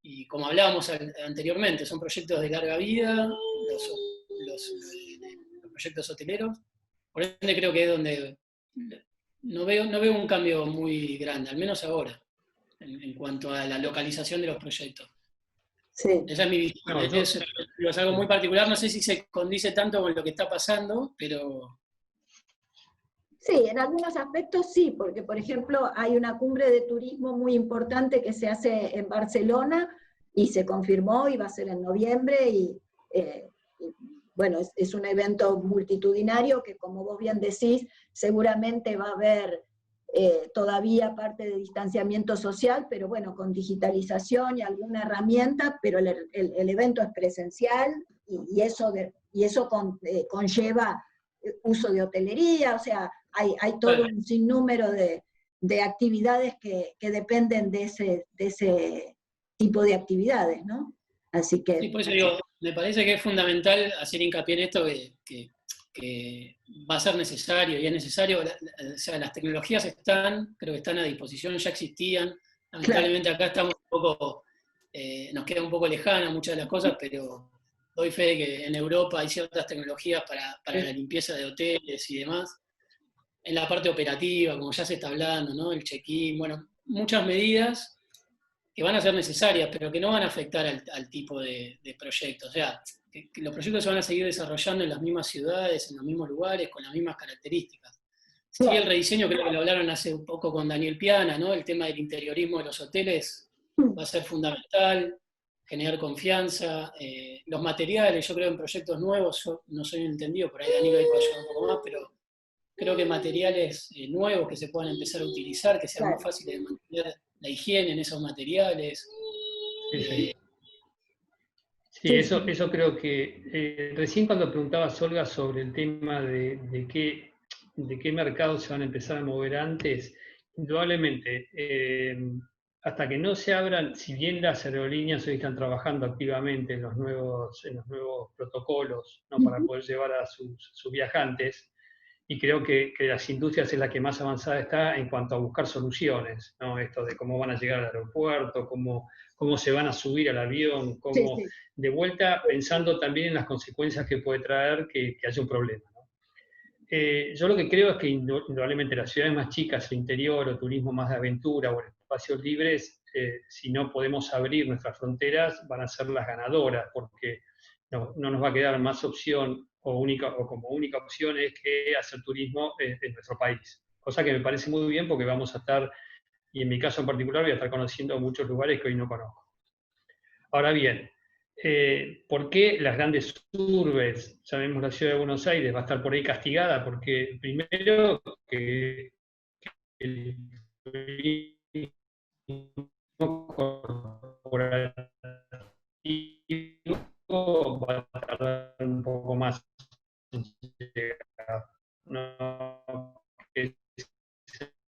S2: y como hablábamos anteriormente, son proyectos de larga vida, los proyectos hoteleros, por ende creo que es donde no veo un cambio muy grande, al menos ahora, en cuanto a la localización de los proyectos.
S1: Sí.
S2: Esa es mi visión. Es algo muy particular, no sé si se condice tanto con lo que está pasando, pero...
S1: Sí, en algunos aspectos sí, porque por ejemplo hay una cumbre de turismo muy importante que se hace en Barcelona y se confirmó y va a ser en noviembre y bueno, es un evento multitudinario que, como vos bien decís, seguramente va a haber todavía parte de distanciamiento social, pero bueno, con digitalización y alguna herramienta, pero el evento es presencial y eso conlleva uso de hotelería, o sea, hay todo un sinnúmero de actividades que dependen de ese tipo de actividades, ¿no? Así que...
S2: Sí, por eso digo, me parece que es fundamental hacer hincapié en esto que va a ser necesario, y es necesario, o sea, las tecnologías creo que están a disposición, ya existían, lamentablemente acá estamos un poco, nos queda un poco lejana muchas de las cosas, pero doy fe de que en Europa hay ciertas tecnologías para la limpieza de hoteles y demás, en la parte operativa, como ya se está hablando, ¿no? El check-in, bueno, muchas medidas que van a ser necesarias, pero que no van a afectar al tipo de proyecto. O sea, que los proyectos se van a seguir desarrollando en las mismas ciudades, en los mismos lugares, con las mismas características. Sí, el rediseño, creo que lo hablaron hace un poco con Daniel Piana, ¿no? El tema del interiorismo de los hoteles va a ser fundamental, generar confianza. Los materiales, yo creo en proyectos nuevos, yo no soy un entendido, por ahí Daniel ahí puede ayudar un poco más, pero creo que materiales nuevos que se puedan empezar a utilizar, que sean más fáciles de mantener la higiene en esos materiales.
S3: Sí, eso creo que recién cuando preguntabas, Olga, sobre el tema de qué mercados se van a empezar a mover antes, indudablemente, hasta que no se abran, si bien las aerolíneas hoy están trabajando activamente en los nuevos protocolos, ¿no? Para poder llevar a sus viajantes, y creo que las industrias es la que más avanzada está en cuanto a buscar soluciones, ¿no? Esto de cómo van a llegar al aeropuerto, cómo se van a subir al avión, de vuelta pensando también en las consecuencias que puede traer que haya un problema, ¿no? Yo lo que creo es que indudablemente las ciudades más chicas, el interior o turismo más de aventura o espacios libres, si no podemos abrir nuestras fronteras, van a ser las ganadoras, porque no nos va a quedar más opción o como única opción es que hacer turismo en nuestro país. Cosa que me parece muy bien porque vamos a estar, y en mi caso en particular, voy a estar conociendo muchos lugares que hoy no conozco. Ahora bien, ¿por qué las grandes urbes, sabemos la ciudad de Buenos Aires, va a estar por ahí castigada? Porque primero que el turismo corporativo va a tardar un poco más en llegar, ¿no? Es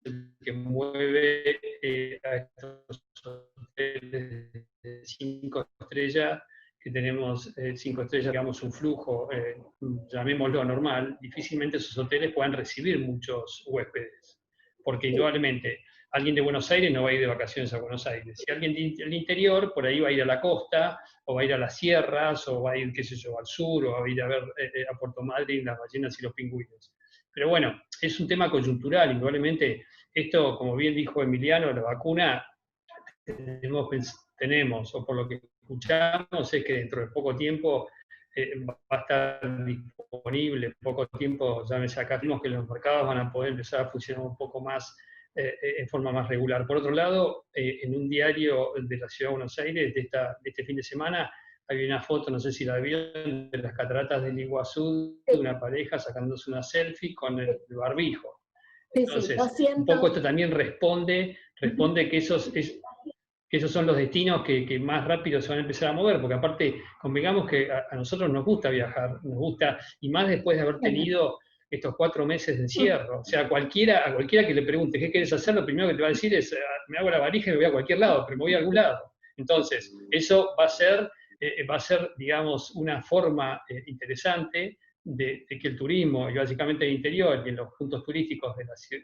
S3: el que mueve a estos hoteles de 5 estrellas, que tenemos 5 estrellas, digamos, un flujo, llamémoslo normal, difícilmente esos hoteles puedan recibir muchos huéspedes, porque indudablemente alguien de Buenos Aires no va a ir de vacaciones a Buenos Aires. Si alguien del interior, por ahí va a ir a la costa, o va a ir a las sierras, o va a ir, qué sé yo, al sur, o va a ir a ver a Puerto Madryn las ballenas y los pingüinos. Pero bueno, es un tema coyuntural, indudablemente. Esto, como bien dijo Emiliano, la vacuna tenemos, o por lo que escuchamos, es que dentro de poco tiempo va a estar disponible, poco tiempo, ya acá vimos que los mercados van a poder empezar a funcionar un poco más en forma más regular. Por otro lado, en un diario de la Ciudad de Buenos Aires de este fin de semana, hay una foto, no sé si la vieron, de las cataratas del Iguazú, de una pareja sacándose una selfie con el barbijo. Entonces, un poco esto también responde que esos son los destinos que más rápido se van a empezar a mover, porque aparte, convengamos que a nosotros nos gusta viajar, nos gusta, y más después de haber tenido estos 4 meses de encierro. O sea, a cualquiera que le pregunte qué quieres hacer, lo primero que te va a decir es, me hago la valija y me voy a cualquier lado, pero me voy a algún lado. Entonces, eso va a ser, digamos, una forma interesante de que el turismo, y básicamente el interior y en los puntos turísticos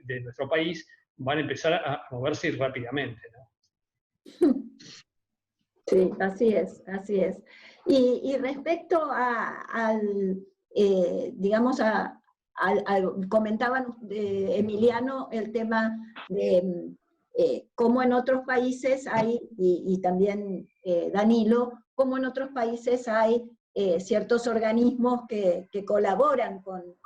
S3: de nuestro país, van a empezar a moverse rápidamente, ¿no?
S1: Sí, así es, así es. Y respecto digamos, comentaban Emiliano el tema de cómo en otros países hay, y también Danilo, cómo en otros países hay ciertos organismos que colaboran con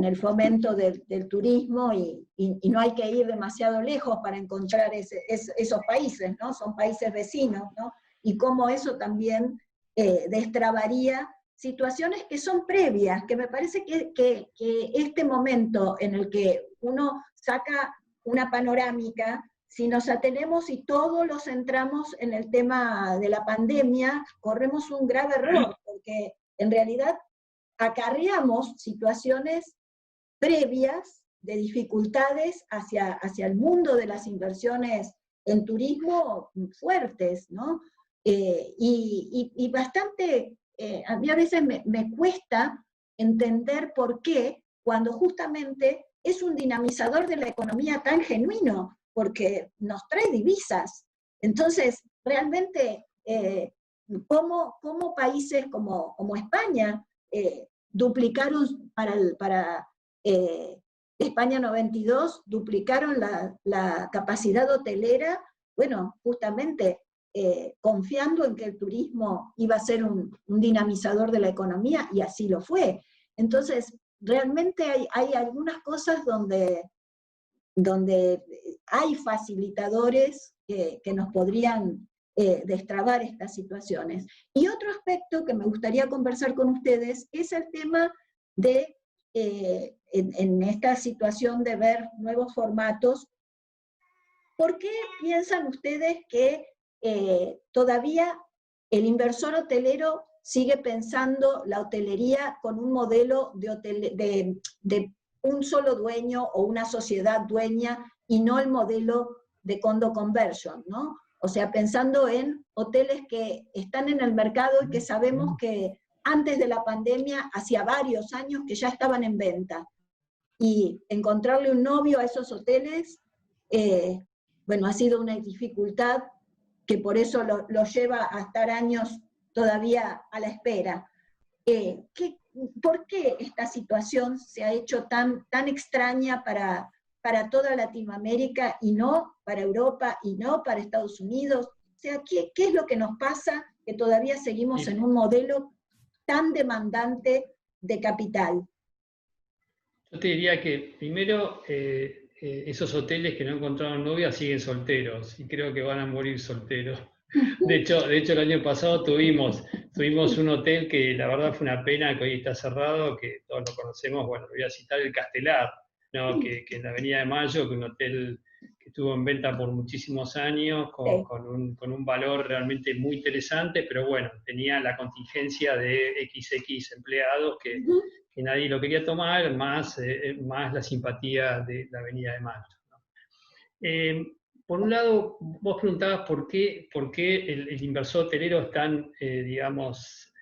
S1: el fomento del turismo y no hay que ir demasiado lejos para encontrar esos países, ¿no? Son países vecinos, ¿no? Y cómo eso también destrabaría situaciones que son previas, que me parece que este momento en el que uno saca una panorámica, si nos atenemos y todos lo centramos en el tema de la pandemia, corremos un grave error, porque en realidad acarreamos situaciones previas de dificultades hacia el mundo de las inversiones en turismo fuertes, ¿no? Y bastante, a mí a veces me cuesta entender por qué, cuando justamente es un dinamizador de la economía tan genuino, porque nos trae divisas. Entonces, realmente, ¿cómo países como España duplicaron para España 92, duplicaron la capacidad hotelera, bueno, justamente confiando en que el turismo iba a ser un dinamizador de la economía, y así lo fue. Entonces, realmente hay algunas cosas donde hay facilitadores que nos podrían destrabar estas situaciones. Y otro aspecto que me gustaría conversar con ustedes es el tema de, en esta situación de ver nuevos formatos, ¿por qué piensan ustedes que todavía el inversor hotelero sigue pensando la hotelería con un modelo de un solo dueño o una sociedad dueña y no el modelo de condo conversion, ¿no? O sea, pensando en hoteles que están en el mercado y que sabemos que antes de la pandemia, hacía varios años que ya estaban en venta. Y encontrarle un novio a esos hoteles, bueno, ha sido una dificultad que por eso lo lleva a estar años todavía a la espera. ¿Por qué esta situación se ha hecho tan extraña para toda Latinoamérica y no para Europa y no para Estados Unidos? O sea, ¿qué es lo que nos pasa que todavía seguimos en un modelo tan demandante de capital?
S3: Yo te diría que primero esos hoteles que no encontraron novia siguen solteros y creo que van a morir solteros. De hecho el año pasado tuvimos un hotel que la verdad fue una pena que hoy está cerrado, que todos lo conocemos, bueno, voy a citar el Castelar, ¿no? que en la Avenida de Mayo, que es un hotel que estuvo en venta por muchísimos años, con un valor realmente muy interesante, pero bueno, tenía la contingencia de XX empleados que nadie lo quería tomar, más la simpatía de la Avenida de Mayo, ¿no? Por un lado, vos preguntabas por qué el inversor hotelero es tan, digamos,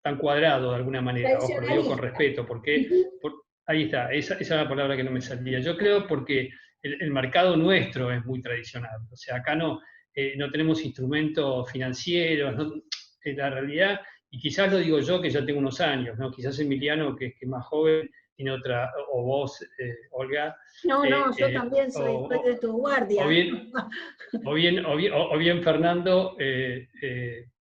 S3: tan cuadrado de alguna manera, ojo, lo digo con respeto, porque ahí está, esa es la palabra que no me salía. Yo creo porque el mercado nuestro es muy tradicional, o sea, acá no tenemos instrumentos financieros, la realidad, y quizás lo digo yo que ya tengo unos años, ¿no? Quizás Emiliano, que es más joven, tiene otra, o vos, Olga.
S1: No, yo también soy de tu guardia.
S3: O bien Fernando,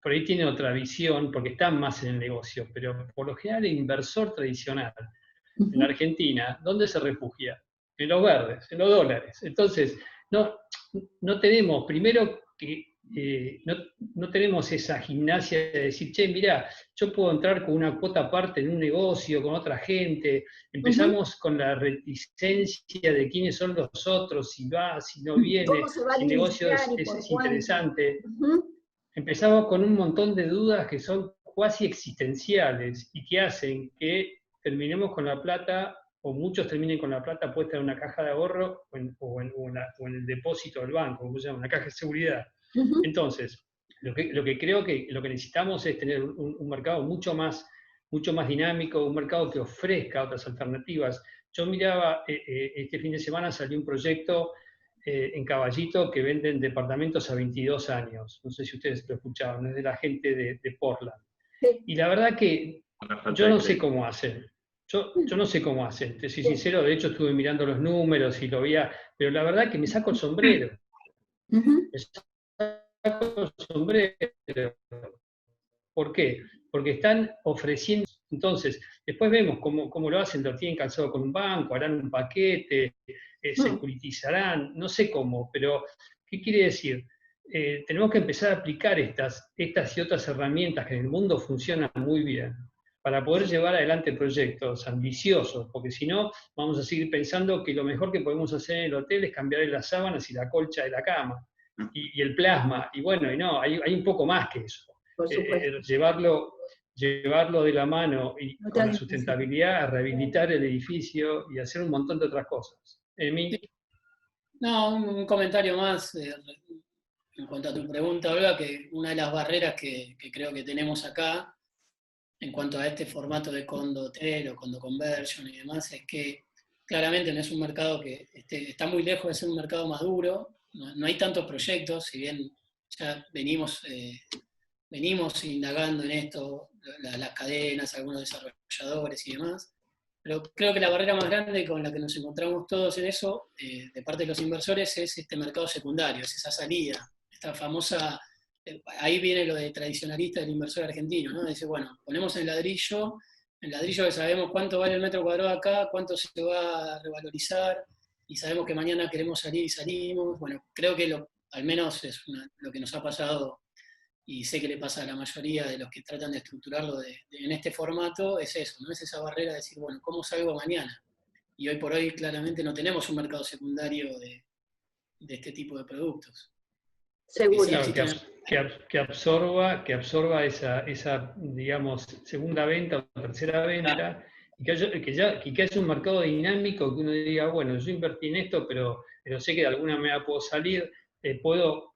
S3: por ahí tiene otra visión, porque están más en el negocio, pero por lo general el inversor tradicional en Argentina, ¿dónde se refugia? En los verdes, en los dólares. Entonces, no tenemos, primero que no tenemos esa gimnasia de decir, che, mirá, yo puedo entrar con una cuota aparte en un negocio, con otra gente. Empezamos con la reticencia de quiénes son los otros, si va, si no viene, si el negocio es interesante. Empezamos con un montón de dudas que son cuasi existenciales y que hacen que terminemos con la plata, o muchos terminen con la plata puesta en una caja de ahorro o en el depósito del banco, como se llama, una caja de seguridad. Entonces, lo que creo que lo que necesitamos es tener un mercado mucho más dinámico, un mercado que ofrezca otras alternativas. Yo miraba, este fin de semana salió un proyecto en Caballito que venden departamentos a 22 años. No sé si ustedes lo escuchaban, es de la gente de Portland. Y la verdad que yo no sé cómo hacen. Yo no sé cómo hacen, te soy sincero, de hecho estuve mirando los números y lo veía, pero la verdad que me saco el sombrero. Me saco el sombrero. ¿Por qué? Porque están ofreciendo. Entonces, después vemos cómo lo hacen, lo tienen calzado con un banco, harán un paquete, securitizarán, no sé cómo, pero ¿qué quiere decir? Tenemos que empezar a aplicar estas y otras herramientas que en el mundo funcionan muy bien. para poder llevar adelante proyectos ambiciosos, porque si no, vamos a seguir pensando que lo mejor que podemos hacer en el hotel es cambiar las sábanas y la colcha de la cama, y el plasma, y bueno, y no, hay un poco más que eso.
S1: Por supuesto.
S3: Llevarlo de la mano y
S1: Otra
S3: con la
S1: dimensión.
S3: sustentabilidad a rehabilitar el edificio y hacer un montón de otras cosas. Emi.
S2: No, un comentario más en cuanto a tu pregunta, Olga, que una de las barreras que creo que tenemos acá en cuanto a este formato de condo hotel o condo conversion y demás, es que claramente no es un mercado que está muy lejos de ser un mercado maduro, no hay tantos proyectos, si bien ya venimos indagando en esto, las cadenas, algunos desarrolladores y demás, pero creo que la barrera más grande con la que nos encontramos todos en eso, de parte de los inversores, es este mercado secundario, es esa salida, esta famosa. Ahí viene lo de tradicionalista del inversor argentino, ¿no? Dice, bueno, ponemos el ladrillo que sabemos cuánto vale el metro cuadrado acá, cuánto se va a revalorizar, y sabemos que mañana queremos salir y salimos. Bueno, creo que al menos es lo que nos ha pasado, y sé que le pasa a la mayoría de los que tratan de estructurarlo en este formato, es eso, ¿no? Es esa barrera de decir, bueno, ¿cómo salgo mañana? Y hoy por hoy claramente no tenemos un mercado secundario de este tipo de productos.
S1: Seguro.
S2: Sí,
S3: Claro, que absorba esa, digamos, segunda venta o tercera venta, y que haya un mercado dinámico, que uno diga, bueno, yo invertí en esto, pero sé que de alguna manera puedo salir, puedo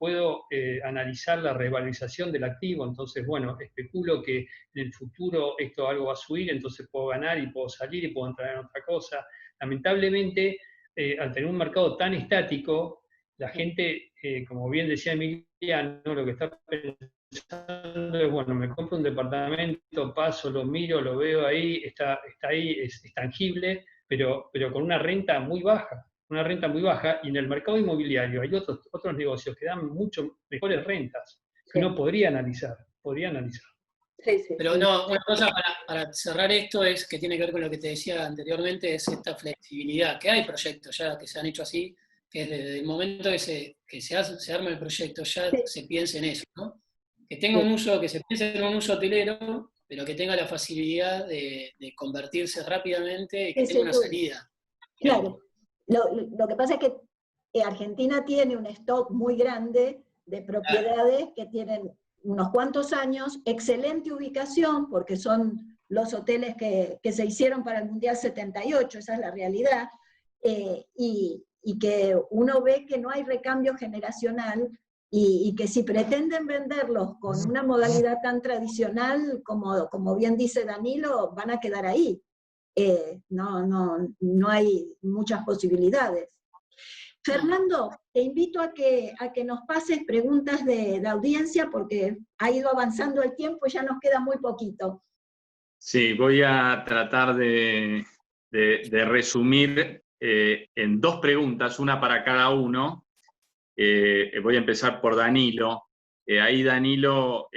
S3: analizar la revalorización del activo, entonces, bueno, especulo que en el futuro esto algo va a subir, entonces puedo ganar y puedo salir y puedo entrar en otra cosa. Lamentablemente, al tener un mercado tan estático, la gente, como bien decía Emiliano, lo que está pensando es, bueno, me compro un departamento, paso, lo miro, lo veo ahí, está ahí, es tangible, pero con una renta muy baja, y en el mercado inmobiliario hay otros negocios que dan mucho mejores rentas, que uno podría analizar.
S1: Sí, sí,
S2: Pero
S1: sí.
S2: no, una cosa para cerrar esto es que tiene que ver con lo que te decía anteriormente, es esta flexibilidad, que hay proyectos ya que se han hecho así, que desde el momento que se arma el proyecto ya
S1: Sí,
S2: se piense en eso, ¿no? Que tenga
S1: sí.
S2: un uso, que se piense en un uso hotelero, pero que tenga la facilidad de convertirse rápidamente y que
S1: Sí,
S2: tenga
S1: sin
S2: una
S1: duda.
S2: salida.
S1: Claro. Lo que pasa es que Argentina tiene un stock muy grande de propiedades que tienen unos cuantos años, excelente ubicación, porque son los hoteles que se hicieron para el Mundial 78, esa es la realidad, y que uno ve que no hay recambio generacional, y que si pretenden venderlos con una modalidad tan tradicional, como bien dice Danilo, van a quedar ahí. No hay muchas posibilidades. Fernando, te invito a que nos pases preguntas de la audiencia, porque ha ido avanzando el tiempo y ya nos queda muy poquito.
S4: Sí, voy a tratar de resumir en dos preguntas, una para cada uno. Voy a empezar por Danilo. Ahí, Danilo,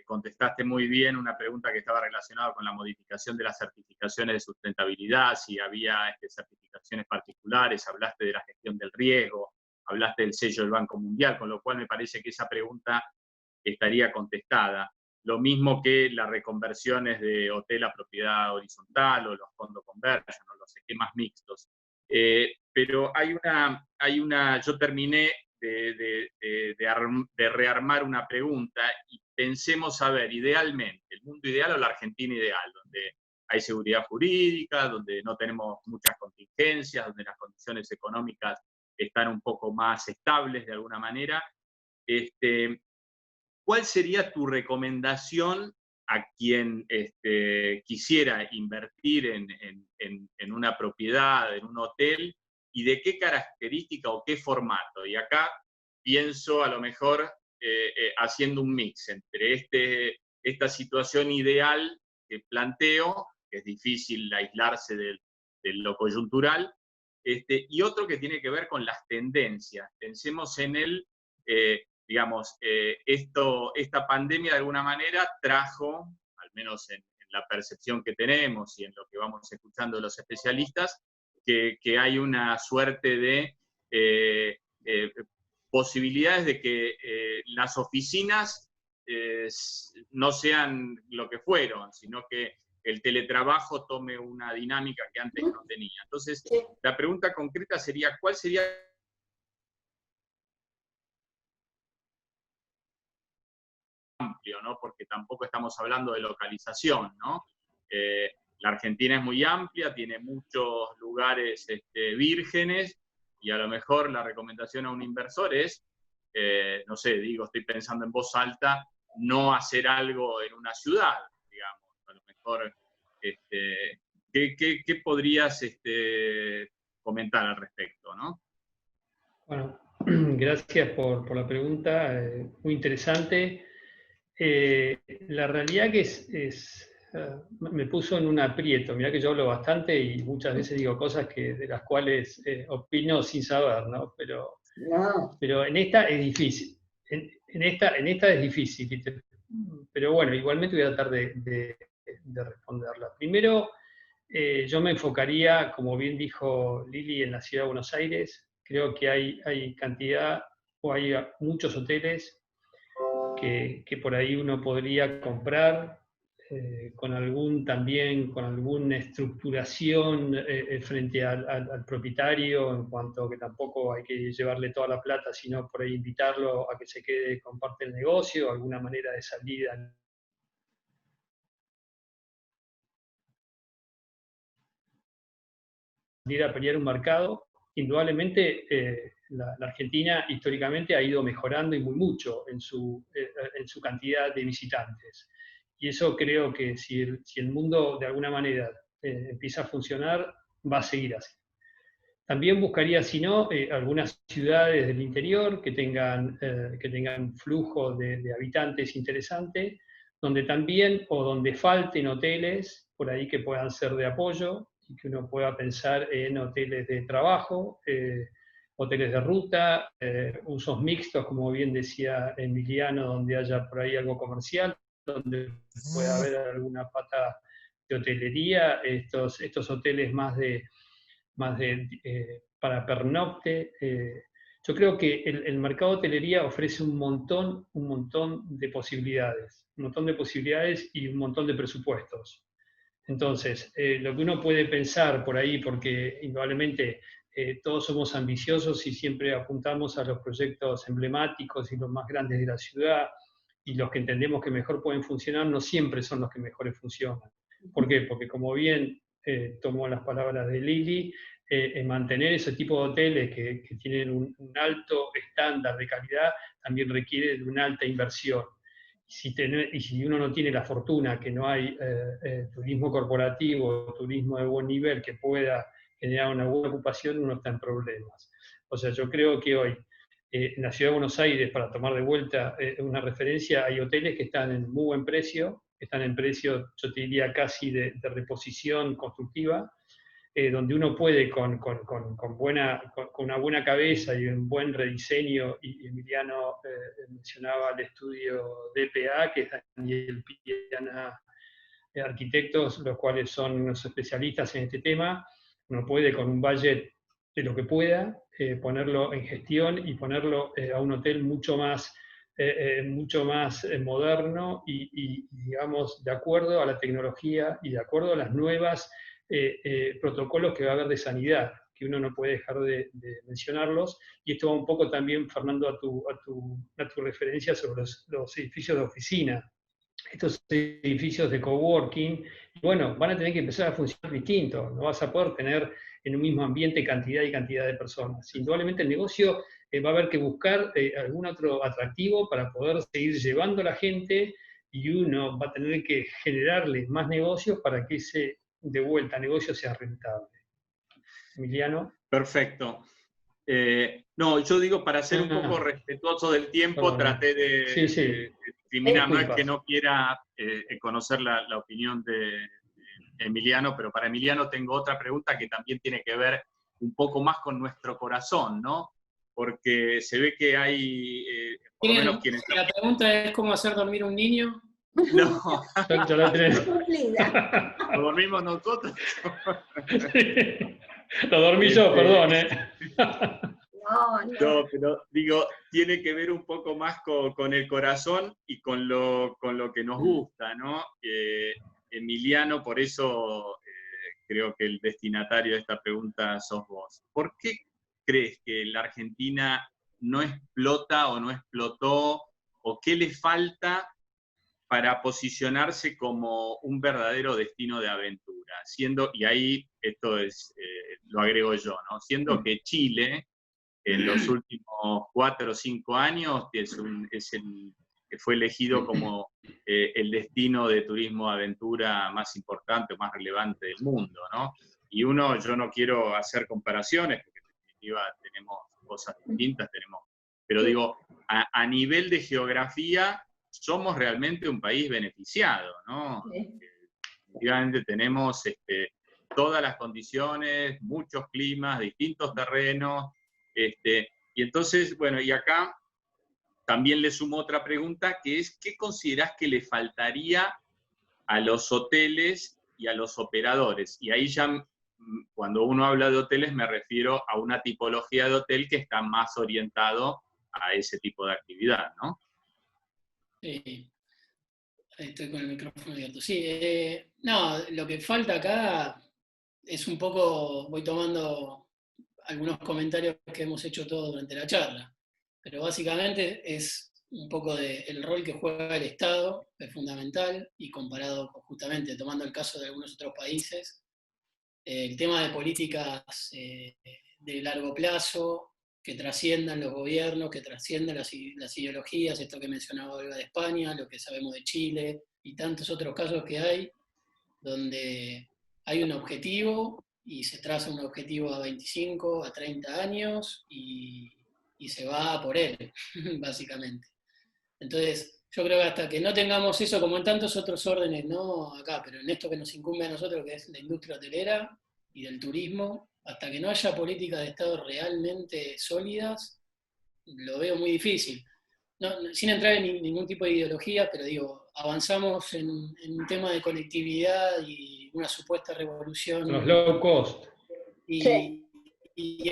S4: contestaste muy bien una pregunta que estaba relacionada con la modificación de las certificaciones de sustentabilidad, si había certificaciones particulares, hablaste de la gestión del riesgo, hablaste del sello del Banco Mundial, con lo cual me parece que esa pregunta estaría contestada. Lo mismo que las reconversiones de hotel a propiedad horizontal o los condo conversion o los esquemas mixtos. Pero yo terminé de rearmar una pregunta y pensemos, a ver, idealmente, el mundo ideal o la Argentina ideal, donde hay seguridad jurídica, donde no tenemos muchas contingencias, donde las condiciones económicas están un poco más estables de alguna manera. ¿Cuál sería tu recomendación a quien quisiera invertir en una propiedad, en un hotel, y de qué característica o qué formato? Y acá pienso a lo mejor haciendo un mix entre esta situación ideal que planteo, que es difícil aislarse de lo coyuntural, y otro que tiene que ver con las tendencias. Pensemos en digamos, esta pandemia de alguna manera trajo, al menos en la percepción que tenemos y en lo que vamos escuchando de los especialistas, que hay una suerte de posibilidades de que las oficinas no sean lo que fueron, sino que el teletrabajo tome una dinámica que antes no tenía. Entonces, la pregunta concreta sería, ¿cuál sería amplio, ¿no? Porque tampoco estamos hablando de localización, ¿no? La Argentina es muy amplia, tiene muchos lugares vírgenes, y a lo mejor la recomendación a un inversor es, no sé, estoy pensando en voz alta, no hacer algo en una ciudad, digamos. A lo mejor, ¿qué podrías comentar al respecto, ¿no?
S3: Bueno, gracias por la pregunta, muy interesante. La realidad que me puso en un aprieto. Mirá que yo hablo bastante y muchas veces digo cosas de las cuales opino sin saber, ¿no? Pero en esta es difícil. En esta es difícil. Pero bueno, igualmente voy a tratar de responderla. Primero, yo me enfocaría, como bien dijo Lili, en la ciudad de Buenos Aires. Creo que hay cantidad, o hay muchos hoteles que por ahí uno podría comprar con alguna estructuración frente al propietario, en cuanto a que tampoco hay que llevarle toda la plata, sino por ahí invitarlo a que se quede con parte del negocio, alguna manera de salida. Ir a pelear un mercado. Indudablemente la Argentina históricamente ha ido mejorando y muy mucho en su cantidad de visitantes. Y eso creo que si el mundo de alguna manera empieza a funcionar, va a seguir así. También buscaría, si no, algunas ciudades del interior que tengan flujo de habitantes interesante, donde también, o donde falten hoteles por ahí que puedan ser de apoyo, y que uno pueda pensar en hoteles de trabajo, hoteles de ruta, usos mixtos, como bien decía Emiliano, donde haya por ahí algo comercial, donde pueda haber alguna pata de hotelería, estos hoteles más para pernocte. Yo creo que el mercado de hotelería ofrece un montón de posibilidades, y un montón de presupuestos. Entonces, lo que uno puede pensar por ahí, porque indudablemente todos somos ambiciosos y siempre apuntamos a los proyectos emblemáticos y los más grandes de la ciudad, y los que entendemos que mejor pueden funcionar no siempre son los que mejores funcionan. ¿Por qué? Porque como bien tomó las palabras de Lili, mantener ese tipo de hoteles que tienen un alto estándar de calidad también requiere de una alta inversión. Y si uno no tiene la fortuna, que no hay turismo corporativo, turismo de buen nivel que pueda generar una buena ocupación, uno está en problemas. O sea, yo creo que hoy, en la ciudad de Buenos Aires, para tomar de vuelta una referencia, hay hoteles que están en muy buen precio, están en precio, yo te diría, casi de reposición constructiva, donde uno puede con una buena cabeza y un buen rediseño, y Emiliano mencionaba el estudio DPA, que es Daniel Piana Arquitectos, los cuales son unos especialistas en este tema. Uno puede con un budget de lo que pueda ponerlo en gestión y ponerlo a un hotel mucho más moderno y, digamos, de acuerdo a la tecnología y de acuerdo a las nuevas protocolos que va a haber de sanidad, que uno no puede dejar de mencionarlos. Y esto va un poco también, Fernando, a tu referencia sobre los edificios de oficina. Estos edificios de coworking, bueno, van a tener que empezar a funcionar distinto. No vas a poder tener en un mismo ambiente cantidad y cantidad de personas. Indudablemente el negocio va a haber que buscar algún otro atractivo para poder seguir llevando a la gente, y uno va a tener que generarle más negocios para que ese de vuelta negocio sea rentable. Emiliano.
S4: Perfecto. No, yo digo, para ser un poco respetuoso del tiempo, traté de discriminar. No es que no quiera conocer la opinión de Emiliano, pero para Emiliano tengo otra pregunta que también tiene que ver un poco más con nuestro corazón, ¿no? Porque se ve que hay, por lo menos quienes...
S2: La pregunta es ¿cómo hacer dormir a un niño?
S4: No,
S3: yo la tenés.
S4: ¿Lo dormimos nosotros?
S3: Lo dormí yo, perdón.
S4: No, pero digo, tiene que ver un poco más con el corazón y con lo que nos gusta, ¿no? Emiliano, por eso creo que el destinatario de esta pregunta sos vos. ¿Por qué crees que la Argentina no explota o no explotó, o qué le falta para posicionarse como un verdadero destino de aventura? Siendo, y ahí esto es, lo agrego yo, ¿no? Siendo que Chile, en los últimos 4 o 5 años, que que fue elegido como el destino de turismo aventura más importante, más relevante del mundo, ¿no? Y yo no quiero hacer comparaciones, porque en definitiva tenemos cosas distintas, pero digo, a nivel de geografía, somos realmente un país beneficiado, ¿no? Efectivamente tenemos todas las condiciones, muchos climas, distintos terrenos, y entonces, bueno, y acá también le sumo otra pregunta, que es, ¿qué considerás que le faltaría a los hoteles y a los operadores? Y ahí ya, cuando uno habla de hoteles, me refiero a una tipología de hotel que está más orientado a ese tipo de actividad, ¿no?
S2: Sí, estoy con el micrófono abierto. Sí, no, lo que falta acá es un poco, voy tomando algunos comentarios que hemos hecho todos durante la charla, pero básicamente es un poco el rol que juega el Estado, es fundamental, y comparado justamente, tomando el caso de algunos otros países, el tema de políticas de largo plazo, que trasciendan los gobiernos, que trasciendan las ideologías, esto que mencionaba Olga de España, lo que sabemos de Chile, y tantos otros casos que hay, donde hay un objetivo y se traza un objetivo a 25, a 30 años y se va por él, básicamente. Entonces, yo creo que hasta que no tengamos eso, como en tantos otros órdenes, no acá, pero en esto que nos incumbe a nosotros, que es la industria hotelera y del turismo, hasta que no haya políticas de Estado realmente sólidas, lo veo muy difícil. No, sin entrar en ningún tipo de ideología, pero digo, avanzamos en un tema de conectividad y una supuesta revolución.
S3: Los low cost.
S2: Y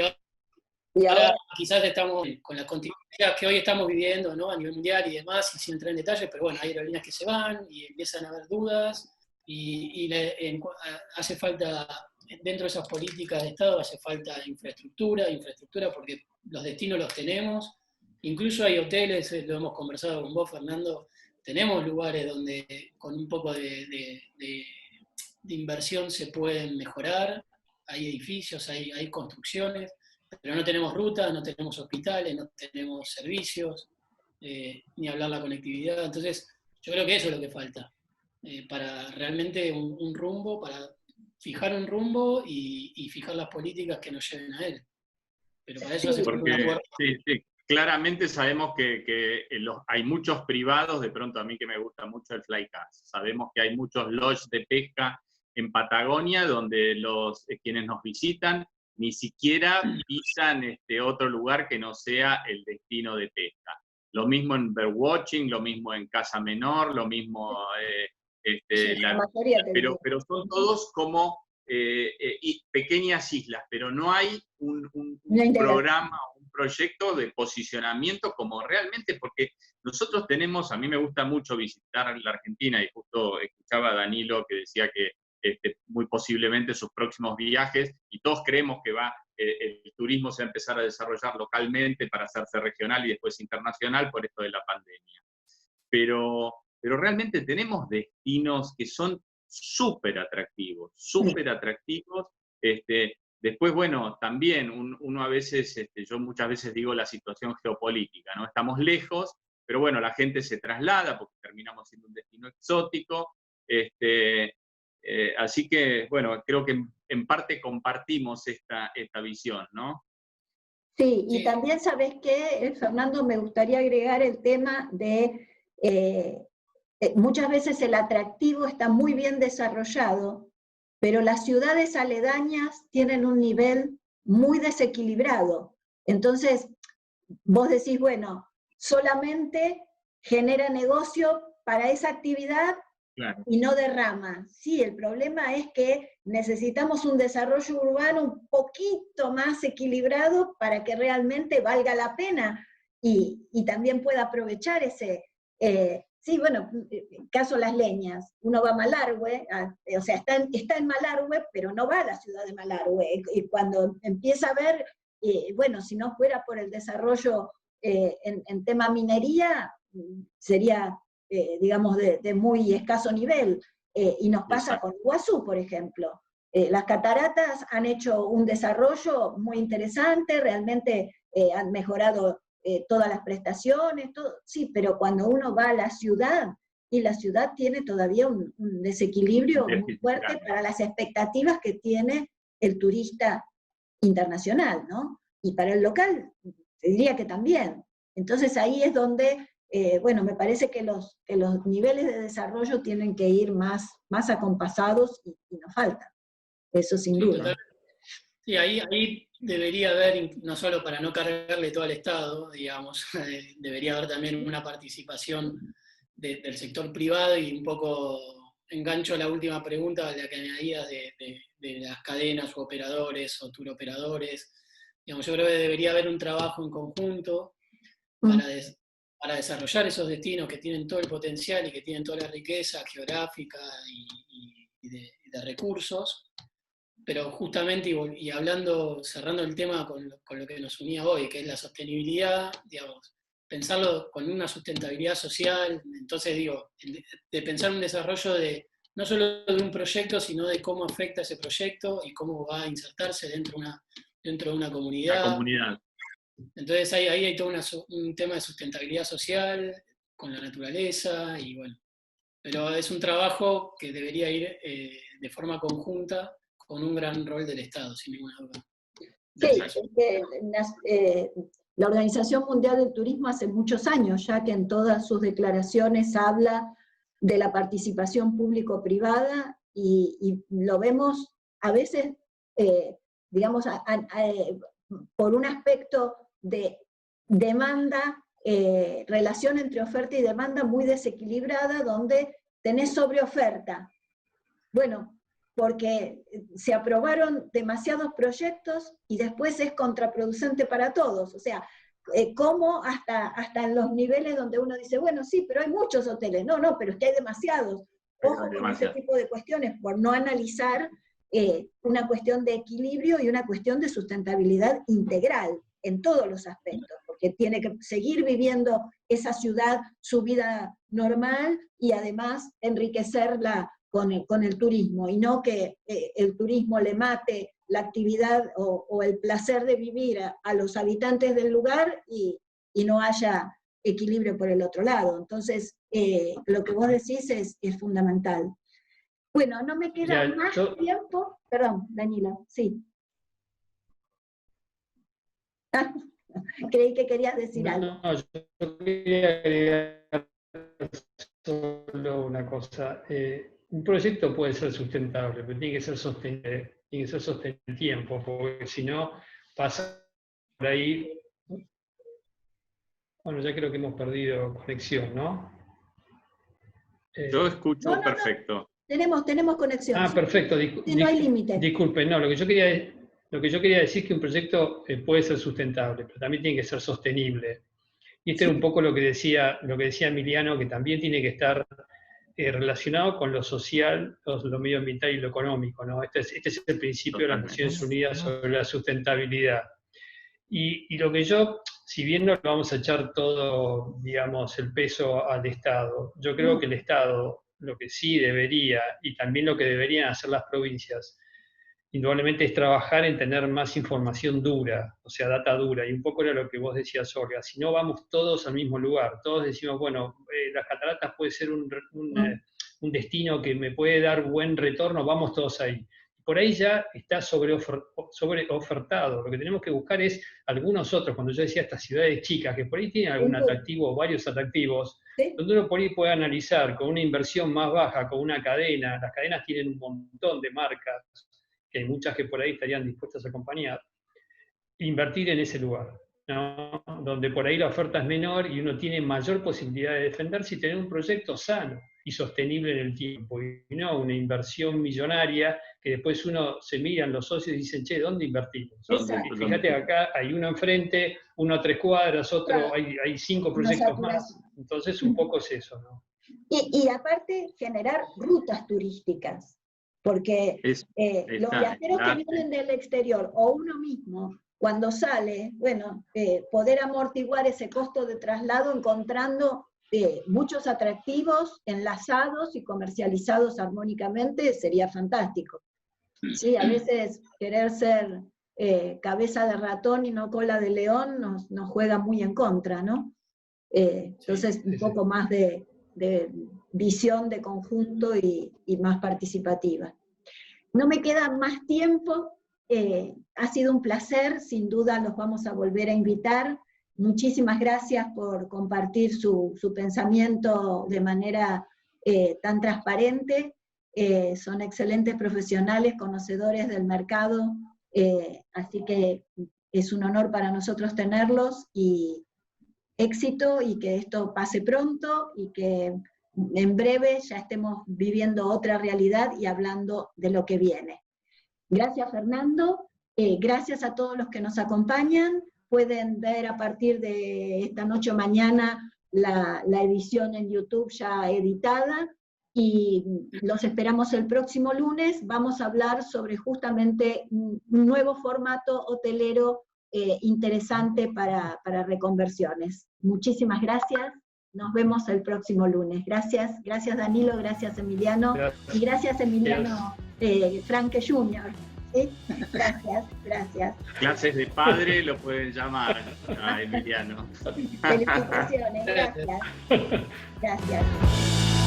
S2: ahora quizás estamos con las continuidades que hoy estamos viviendo, ¿no? A nivel mundial y demás, y sin entrar en detalles, pero bueno, hay aerolíneas que se van y empiezan a haber dudas, y hace falta, dentro de esas políticas de Estado, hace falta infraestructura porque los destinos los tenemos. Incluso hay hoteles, lo hemos conversado con vos, Fernando, tenemos lugares donde con un poco de inversión se pueden mejorar, hay edificios, hay construcciones, pero no tenemos rutas, no tenemos hospitales, no tenemos servicios, ni hablar la conectividad. Entonces, yo creo que eso es lo que falta, para realmente un rumbo, para fijar un rumbo y fijar las políticas que nos lleven a él. Pero para eso
S4: sí, claramente sabemos que hay muchos privados, de pronto a mí que me gusta mucho el Flycast, sabemos que hay muchos lodges de pesca en Patagonia donde quienes nos visitan ni siquiera pisan otro lugar que no sea el destino de pesca. Lo mismo en birdwatching, lo mismo en Casa Menor, lo mismo... pero son todos como pequeñas islas, pero no hay un programa, un proyecto de posicionamiento como realmente, porque nosotros tenemos, a mí me gusta mucho visitar la Argentina, y justo escuchaba a Danilo que decía que muy posiblemente sus próximos viajes, y todos creemos que el turismo se va a empezar a desarrollar localmente para hacerse regional y después internacional por esto de la pandemia. Pero realmente tenemos destinos que son súper atractivos, súper atractivos. Después, bueno, también uno a veces, yo muchas veces digo la situación geopolítica, ¿no? Estamos lejos, pero bueno, la gente se traslada porque terminamos siendo un destino exótico. Así que, bueno, creo que en parte compartimos esta visión, ¿no?
S1: Sí, y también, ¿sabes qué, Fernando? Me gustaría agregar el tema de, muchas veces el atractivo está muy bien desarrollado, pero las ciudades aledañas tienen un nivel muy desequilibrado. Entonces, vos decís, bueno, solamente genera negocio para esa actividad
S4: Claro.
S1: y no derrama. Sí, el problema es que necesitamos un desarrollo urbano un poquito más equilibrado para que realmente valga la pena y también pueda aprovechar ese... sí, bueno, caso Las Leñas, uno va a Malargüe, o sea, está en Malargüe, pero no va a la ciudad de Malargüe, y cuando empieza a ver, bueno, si no fuera por el desarrollo en tema minería, sería, digamos, de muy escaso nivel, y nos pasa
S4: Exacto.
S1: con Iguazú, por ejemplo. Las cataratas han hecho un desarrollo muy interesante, realmente han mejorado todas las prestaciones, todo, sí, pero cuando uno va a la ciudad, y la ciudad tiene todavía un desequilibrio muy fuerte para las expectativas que tiene el turista internacional, ¿no? Y para el local, te diría que también. Entonces ahí es donde, bueno, me parece que los niveles de desarrollo tienen que ir más acompasados y nos falta. Eso sin duda.
S2: Total. Sí, ahí debería haber, no solo para no cargarle todo al Estado, digamos, debería haber también una participación del sector privado, y un poco engancho a la última pregunta, a la que añadías de las cadenas o operadores o tour operadores. Digamos, yo creo que debería haber un trabajo en conjunto para desarrollar esos destinos que tienen todo el potencial y que tienen toda la riqueza geográfica y de recursos. Pero justamente, y hablando, cerrando el tema con lo que nos unía hoy, que es la sostenibilidad, digamos, pensarlo con una sustentabilidad social, entonces digo, de pensar un desarrollo no solo de un proyecto, sino de cómo afecta ese proyecto y cómo va a insertarse dentro de una comunidad.
S4: La comunidad.
S2: Entonces ahí hay todo un tema de sustentabilidad social con la naturaleza, y bueno, pero es un trabajo que debería ir de forma conjunta, con un gran rol del Estado, sin ninguna duda.
S1: Sí, la Organización Mundial del Turismo hace muchos años ya que en todas sus declaraciones habla de la participación público-privada, y lo vemos a veces, digamos, por un aspecto de demanda, relación entre oferta y demanda muy desequilibrada, donde tenés sobreoferta. Bueno, porque se aprobaron demasiados proyectos y después es contraproducente para todos. O sea, cómo hasta en los niveles donde uno dice, bueno, sí, pero hay muchos hoteles. No, pero es que hay demasiados. Ojo con ese tipo de cuestiones, por no analizar una cuestión de equilibrio y una cuestión de sustentabilidad integral en todos los aspectos, porque tiene que seguir viviendo esa ciudad su vida normal y además enriquecerla con el turismo, y no que el turismo le mate la actividad o el placer de vivir a los habitantes del lugar y no haya equilibrio por el otro lado. Entonces, lo que vos decís es fundamental. Bueno, no me queda más tiempo. Perdón, Danilo, sí. Creí que querías decir algo.
S3: No, yo quería agregar solo una cosa. Un proyecto puede ser sustentable, pero tiene que ser sostenible en el tiempo, porque si no pasa por ahí. Bueno, ya creo que hemos perdido conexión, ¿no?
S4: Yo escucho perfecto.
S1: Tenemos conexión.
S3: Ah, perfecto.
S1: No hay límite.
S3: Disculpen, no, lo que yo quería decir es que un proyecto puede ser sustentable, pero también tiene que ser sostenible. Y este era un poco lo que decía Emiliano, que también tiene que estar relacionado con lo social, lo medioambiental y lo económico, ¿no? Este es el principio de las Naciones Unidas sobre la sustentabilidad. Y lo que yo, si bien no le vamos a echar todo, digamos, el peso al Estado, yo creo que el Estado, lo que sí debería, y también lo que deberían hacer las provincias, indudablemente es trabajar en tener más información dura, o sea, data dura, y un poco era lo que vos decías, Olga, si no vamos todos al mismo lugar, todos decimos, bueno, las cataratas puede ser un destino que me puede dar buen retorno, vamos todos ahí. Por ahí ya está sobreofertado. Lo que tenemos que buscar es algunos otros, cuando yo decía estas ciudades chicas, que por ahí tienen algún atractivo o varios atractivos, donde uno por ahí puede analizar con una inversión más baja, con una cadena. Las cadenas tienen un montón de marcas, que hay muchas que por ahí estarían dispuestas a acompañar, invertir en ese lugar, ¿no? Donde por ahí la oferta es menor y uno tiene mayor posibilidad de defenderse y tener un proyecto sano. y sostenible en el tiempo, y no una inversión millonaria que después uno se miran los socios y dicen, che, ¿dónde invertimos?
S1: Exacto.
S3: Fíjate, acá hay uno enfrente, uno a 3 cuadras, otro,
S1: Claro.
S3: hay 5 proyectos más. Entonces, un poco es eso, ¿no?
S1: Y aparte, generar rutas turísticas, porque los viajeros que vienen del exterior, o uno mismo, cuando sale, bueno, poder amortiguar ese costo de traslado encontrando muchos atractivos enlazados y comercializados armónicamente sería fantástico. Sí, a veces querer ser cabeza de ratón y no cola de león nos juega muy en contra, ¿no? Entonces, un poco más de visión de conjunto y más participativa. No me queda más tiempo. Ha sido un placer, sin duda los vamos a volver a invitar. Muchísimas gracias por compartir su pensamiento de manera tan transparente. Son excelentes profesionales, conocedores del mercado, así que es un honor para nosotros tenerlos, y éxito, y que esto pase pronto, y que en breve ya estemos viviendo otra realidad y hablando de lo que viene. Gracias, Fernando. Gracias a todos los que nos acompañan. Pueden ver a partir de esta noche o mañana la edición en YouTube ya editada, y los esperamos el próximo lunes. Vamos a hablar sobre justamente un nuevo formato hotelero interesante para reconversiones. Muchísimas gracias. Nos vemos el próximo lunes. Gracias, gracias Danilo, gracias Emiliano, gracias. Y gracias Emiliano Franke Jr. ¿Sí? Gracias, gracias.
S4: Clases de padre lo pueden llamar a Emiliano.
S1: Felicitaciones, gracias. Gracias.